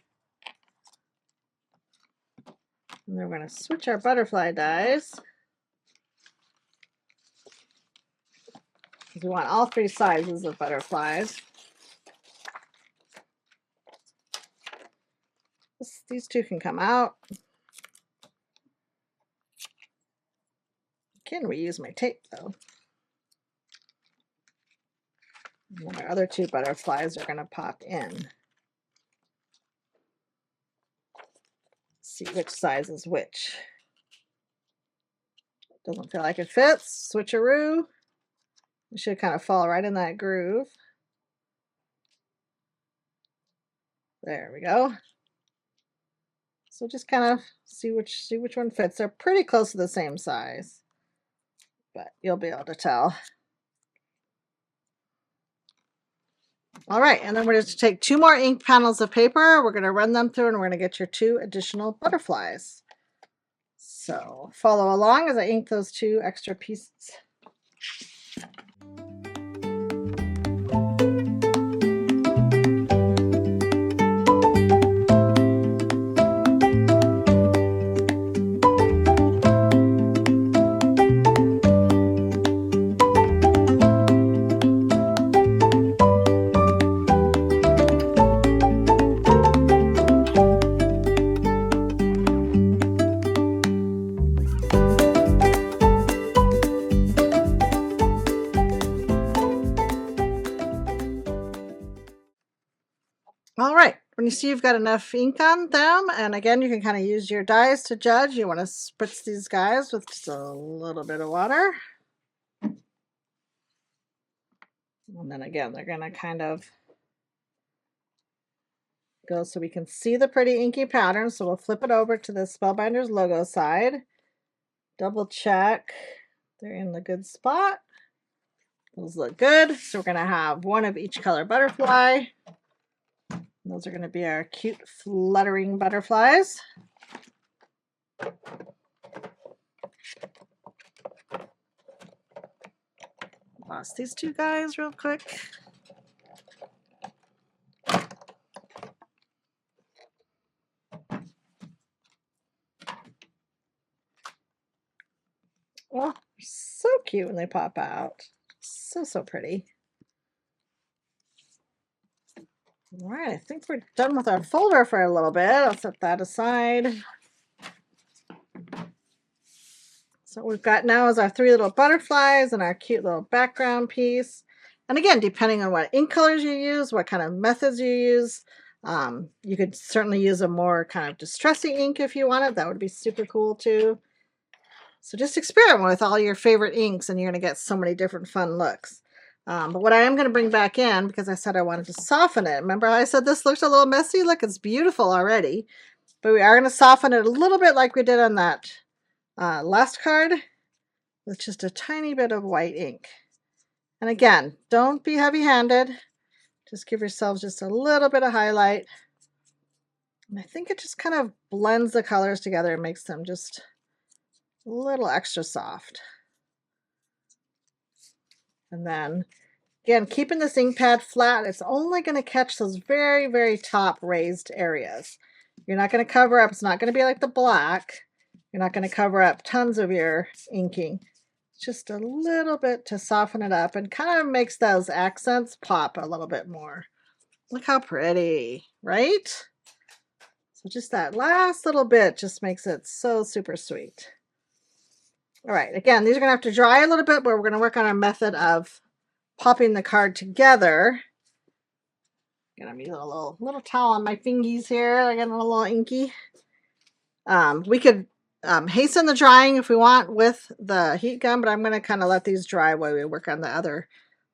And then we're going to switch our butterfly dies. Because we want all 3 sizes of butterflies. These 2 can come out. I can reuse my tape though. And then our other 2 butterflies are going to pop in. See which size is which. Doesn't feel like it fits. Switcheroo. It should kind of fall right in that groove. There we go. So just kind of see which one fits. They're pretty close to the same size, but you'll be able to tell. All right, and then we're going to take 2 more ink panels of paper. We're going to run them through and we're going to get your 2 additional butterflies. So follow along as I ink those 2 extra pieces. All right, when you see you've got enough ink on them, and again, you can kind of use your dies to judge. You want to spritz these guys with just a little bit of water. And then again, they're going to kind of go so we can see the pretty inky pattern. So we'll flip it over to the Spellbinders logo side. Double check they're in the good spot. Those look good. So we're going to have 1 of each color butterfly. Those are going to be our cute fluttering butterflies. Lost these 2 guys real quick. Oh, so cute when they pop out. So pretty. All right, I think we're done with our folder for a little bit. I'll set that aside. So what we've got now is our 3 little butterflies and our cute little background piece. And again, depending on what ink colors you use, what kind of methods you use, you could certainly use a more kind of distressing ink if you wanted. That would be super cool too. So just experiment with all your favorite inks and you're going to get so many different fun looks. But what I am going to bring back in, because I said I wanted to soften it. Remember how I said this looks a little messy? Look, it's beautiful already. But we are going to soften it a little bit like we did on that last card with just a tiny bit of white ink. And again, don't be heavy-handed. Just give yourselves just a little bit of highlight. And I think it just kind of blends the colors together and makes them just a little extra soft. And then, again, keeping this ink pad flat, it's only going to catch those very, very top raised areas. You're not going to cover up. It's not going to be like the black. You're not going to cover up tons of your inking. Just a little bit to soften it up and kind of makes those accents pop a little bit more. Look how pretty, right? So just that last little bit just makes it so super sweet. All right, again, these are going to have to dry a little bit, but we're going to work on our method of popping the card together. I'm using a little towel on my fingies here. I got a little inky. We could hasten the drying if we want with the heat gun, but I'm going to kind of let these dry while we work on the other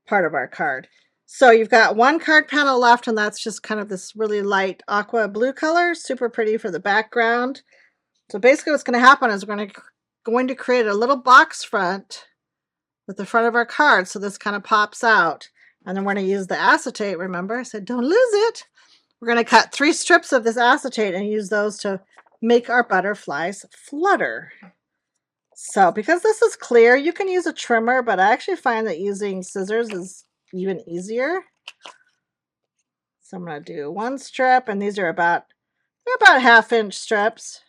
part of our card. So you've got 1 card panel left, and that's just kind of this really light aqua blue color, super pretty for the background. So basically what's going to happen is we're going to create a little box front with the front of our card, so this kind of pops out. And then we're going to use the acetate. Remember, I said don't lose it. We're going to cut 3 strips of this acetate and use those to make our butterflies flutter. So because this is clear, you can use a trimmer, but I actually find that using scissors is even easier. So I'm going to do 1 strip, and these are about 1/2 inch strips.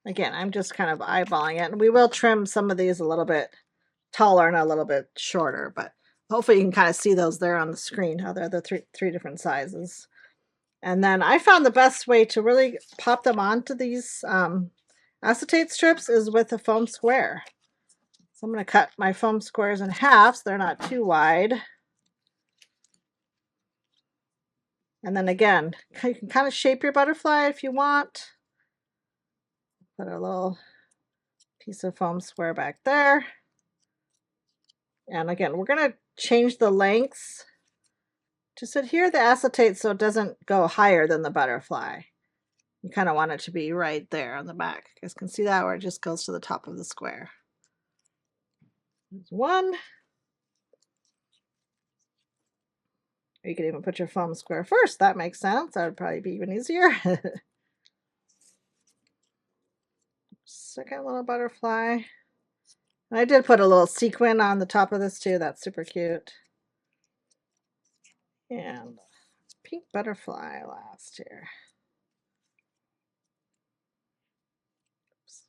Again, I'm just kind of eyeballing it. And we will trim some of these a little bit taller and a little bit shorter, but hopefully you can kind of see those there on the screen, how they're the three different sizes. And then I found the best way to really pop them onto these acetate strips is with a foam square. So I'm going to cut my foam squares in half so they're not too wide. And then again, you can kind of shape your butterfly if you want. Put a little piece of foam square back there. And again, we're going to change the lengths to adhere the acetate so it doesn't go higher than the butterfly. You kind of want it to be right there on the back. You guys can see that where it just goes to the top of the square. There's one. Or you could even put your foam square first. That makes sense. That would probably be even easier. Second little butterfly. And I did put a little sequin on the top of this too. That's super cute. And pink butterfly last here. Oops.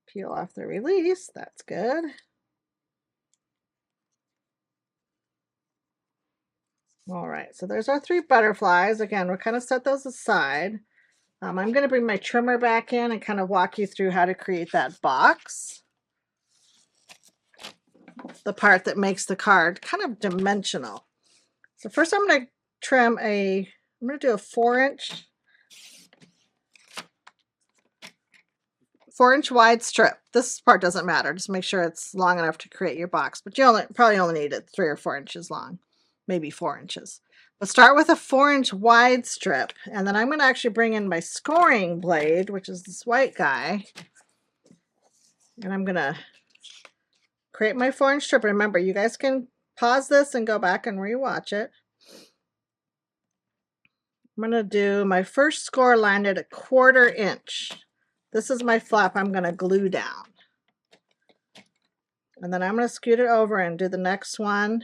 Peel off the release. That's good. All right, so there's our 3 butterflies. Again, we'll kind of set those aside. I'm going to bring my trimmer back in and kind of walk you through how to create that box. The part that makes the card kind of dimensional. So first I'm going to trim I'm going to do a 4-inch wide strip. This part doesn't matter. Just make sure it's long enough to create your box, but you probably only need it 3 or 4 inches long, maybe 4 inches. But start with a 4-inch wide strip, and then I'm going to actually bring in my scoring blade, which is this white guy, and I'm going to create my 4-inch strip. Remember, you guys can pause this and go back and rewatch it. I'm going to do my first score line at a 1/4 inch. This is my flap I'm going to glue down. And then I'm going to scoot it over and do the next one.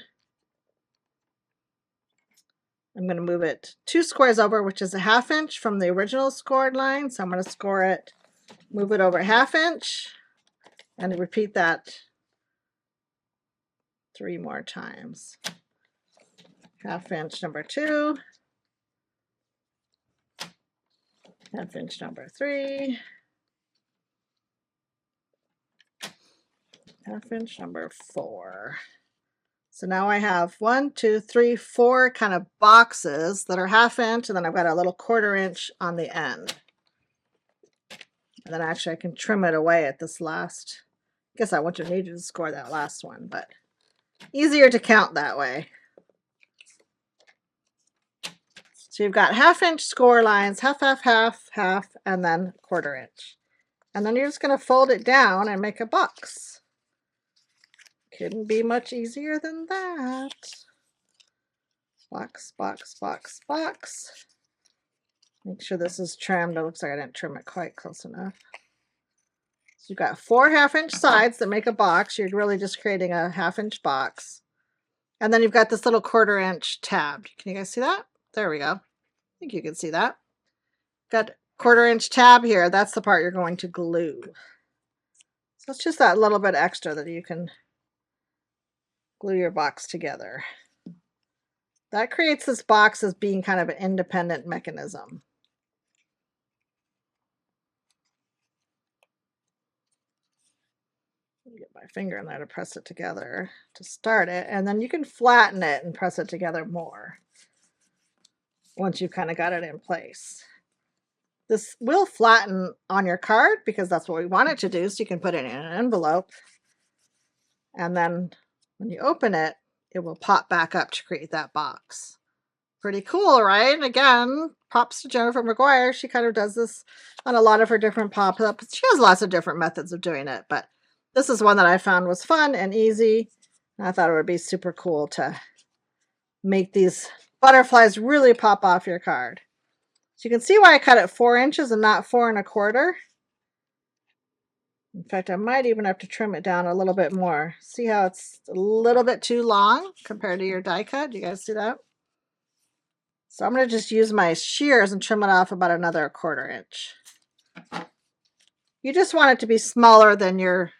I'm going to move it 2 squares over, which is a 1/2 inch from the original scored line. So I'm going to score it, move it over 1/2 inch, and repeat that 3 more times. 1/2 inch number 2, 1/2 inch number 3, 1/2 inch number 4. So now I have 1, 2, 3, 4 kind of boxes that are 1/2 inch, and then I've got a little 1/4 inch on the end. And then actually I can trim it away at this last. I guess I wouldn't have needed to score that last one, but easier to count that way. So you've got 1/2 inch score lines, half, half, half, half, and then 1/4 inch. And then you're just going to fold it down and make a box. Couldn't be much easier than that. Box, box, box, box. Make sure this is trimmed. It looks like I didn't trim it quite close enough. So you've got 4 1/2 inch sides that make a box. You're really just creating a 1/2 inch box. And then you've got this little 1/4 inch tab. Can you guys see that? There we go. I think you can see that. Got 1/4 inch tab here. That's the part you're going to glue. So it's just that little bit extra that you can glue your box together. That creates this box as being kind of an independent mechanism. Get my finger in there to press it together to start it, and then you can flatten it and press it together more once you've kind of got it in place. This will flatten on your card because that's what we want it to do, so you can put it in an envelope, and then when you open it, it will pop back up to create that box. Pretty cool, right? And again, props to Jennifer McGuire. She kind of does this on a lot of her different pop-ups. She has lots of different methods of doing it, but this is one that I found was fun and easy. And I thought it would be super cool to make these butterflies really pop off your card. So you can see why I cut it 4 inches and not 4 1/4. In fact, I might even have to trim it down a little bit more. See how it's a little bit too long compared to your die cut? Do you guys see that? So I'm going to just use my shears and trim it off about another 1/4 inch. You just want it to be smaller than your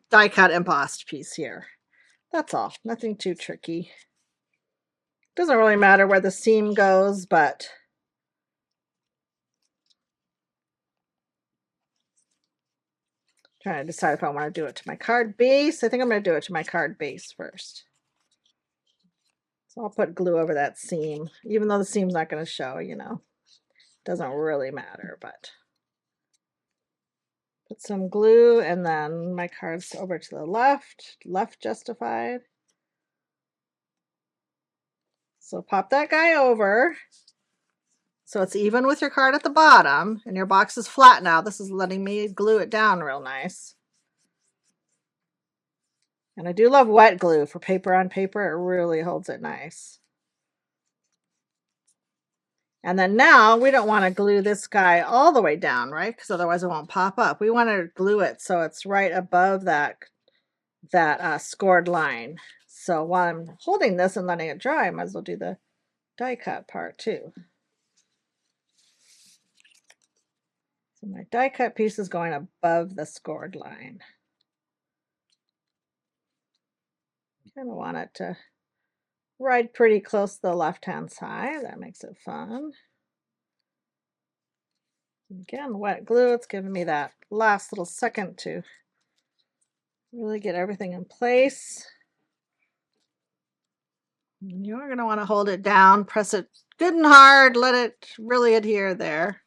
die cut embossed piece here. That's all. Nothing too tricky. Doesn't really matter where the seam goes, but trying to decide if I want to do it to my card base. I think I'm going to do it to my card base first. So I'll put glue over that seam, even though the seam's not going to show, you know. Doesn't really matter, but put some glue, and then my card's over to the left justified. So pop that guy over so it's even with your card at the bottom, and your box is flat now. This is letting me glue it down real nice. And I do love wet glue for paper on paper. It really holds it nice. And then now we don't want to glue this guy all the way down, right? Because otherwise it won't pop up. We want to glue it so it's right above that scored line. So while I'm holding this and letting it dry, I might as well do the die cut part too. So my die cut piece is going above the scored line. Kind of want it to ride pretty close to the left-hand side. That makes it fun. Again, wet glue, it's giving me that last little second to really get everything in place. And you're going to want to hold it down, press it good and hard, let it really adhere there.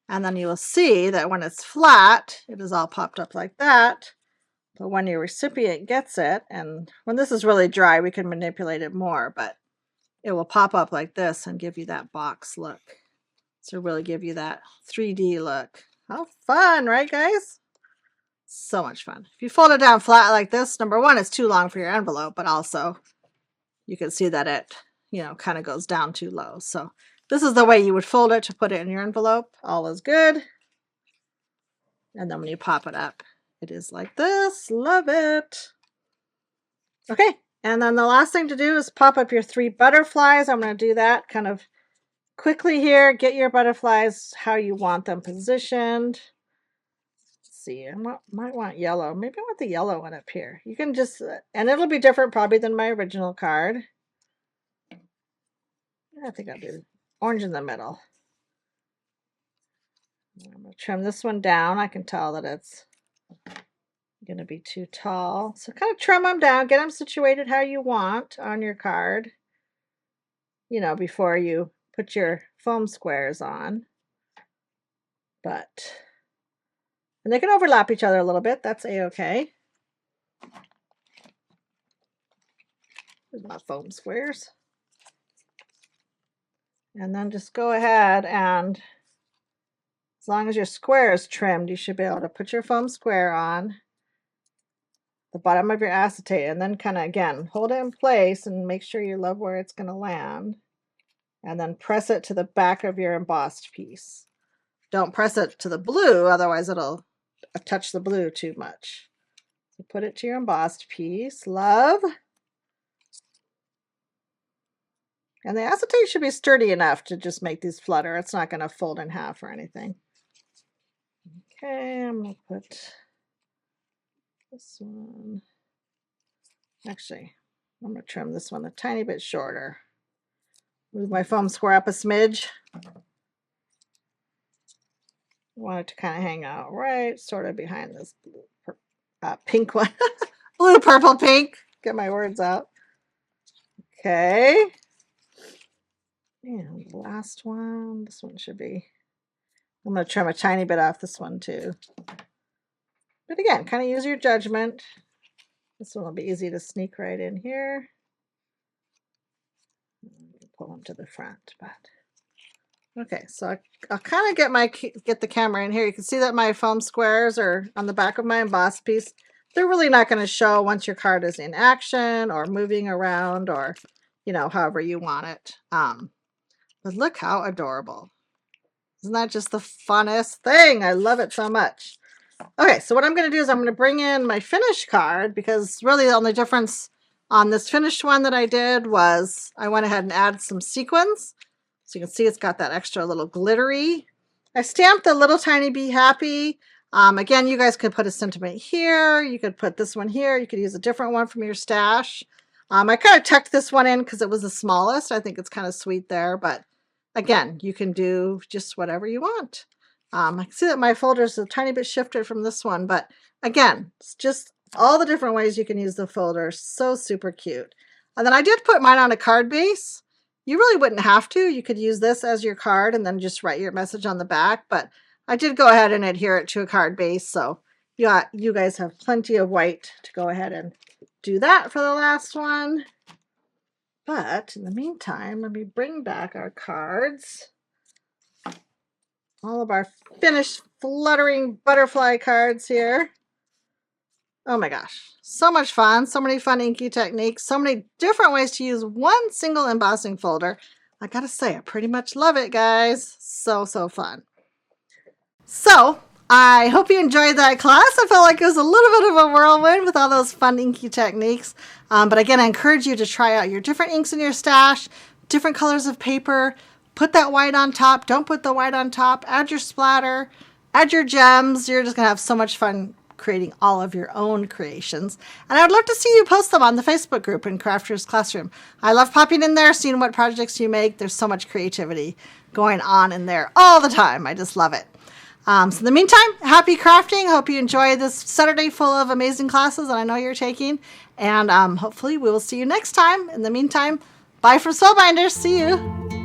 And then you will see that when it's flat, it is all popped up like that. But when your recipient gets it, and when this is really dry, we can manipulate it more, but it will pop up like this and give you that box look. So really give you that 3D look. How fun, right, guys? So much fun. If you fold it down flat like this, number one, it's too long for your envelope, but also you can see that it, you know, kind of goes down too low. So this is the way you would fold it to put it in your envelope. All is good. And then when you pop it up, it is like this. Love it. Okay, and then the last thing to do is pop up your 3 butterflies. I'm going to do that kind of quickly here. Get your butterflies how you want them positioned. Let's see, I might want yellow. Maybe I want the yellow one up here. You can just, and it'll be different probably than my original card. I think I'll do orange in the middle. I'm going to trim this one down. I can tell that it's going to be too tall. So kind of trim them down, get them situated how you want on your card, you know, before you put your foam squares on. And they can overlap each other a little bit. That's a-okay. There's my foam squares. And then just go ahead and as long as your square is trimmed, you should be able to put your foam square on the bottom of your acetate, and then kind of, again, hold it in place and make sure you love where it's going to land. And then press it to the back of your embossed piece. Don't press it to the blue, otherwise it'll touch the blue too much. So put it to your embossed piece. Love. And the acetate should be sturdy enough to just make these flutter. It's not going to fold in half or anything. Okay, I'm going to put this one. Actually, I'm going to trim this one a tiny bit shorter. Move my foam square up a smidge. I want it to kind of hang out right sort of behind this blue, pink one. Blue, purple, pink. Get my words out. Okay. And the last one, this one should be, I'm going to trim a tiny bit off this one too. But again, kind of use your judgment. This one will be easy to sneak right in here. Pull them to the front, but okay. So I'll kind of get the camera in here. You can see that my foam squares are on the back of my embossed piece. They're really not going to show once your card is in action or moving around or, you know, however you want it. But look how adorable. Isn't that just the funnest thing? I love it so much. Okay, so what I'm going to do is I'm going to bring in my finished card, because really the only difference on this finished one that I did was I went ahead and added some sequins. So you can see it's got that extra little glittery I stamped the little tiny Be Happy. Again, you guys could put a sentiment here. You could put this one here. You could use a different one from your stash. I kind of tucked this one in because it was the smallest. I think it's kind of sweet there, but again, you can do just whatever you want. I can see that my folder is a tiny bit shifted from this one, but again, it's just all the different ways you can use the folder. So super cute. And then I did put mine on a card base. You really wouldn't have to. You could use this as your card and then just write your message on the back, but I did go ahead and adhere it to a card base, so you guys have plenty of white to go ahead and do that for the last one. But in the meantime, let me bring back our cards. All of our finished fluttering butterfly cards here. Oh my gosh, so much fun, so many fun inky techniques, so many different ways to use one single embossing folder. I gotta say, I pretty much love it, guys. So fun. So, I hope you enjoyed that class. I felt like it was a little bit of a whirlwind with all those fun inky techniques. But again, I encourage you to try out your different inks in your stash, different colors of paper. Put that white on top. Don't put the white on top. Add your splatter. Add your gems. You're just going to have so much fun creating all of your own creations. And I would love to see you post them on the Facebook group in Crafters Classroom. I love popping in there, seeing what projects you make. There's so much creativity going on in there all the time. I just love it. So in the meantime, happy crafting. Hope you enjoy this Saturday full of amazing classes that I know you're taking. And hopefully we will see you next time. In the meantime, bye from Spellbinders. See you.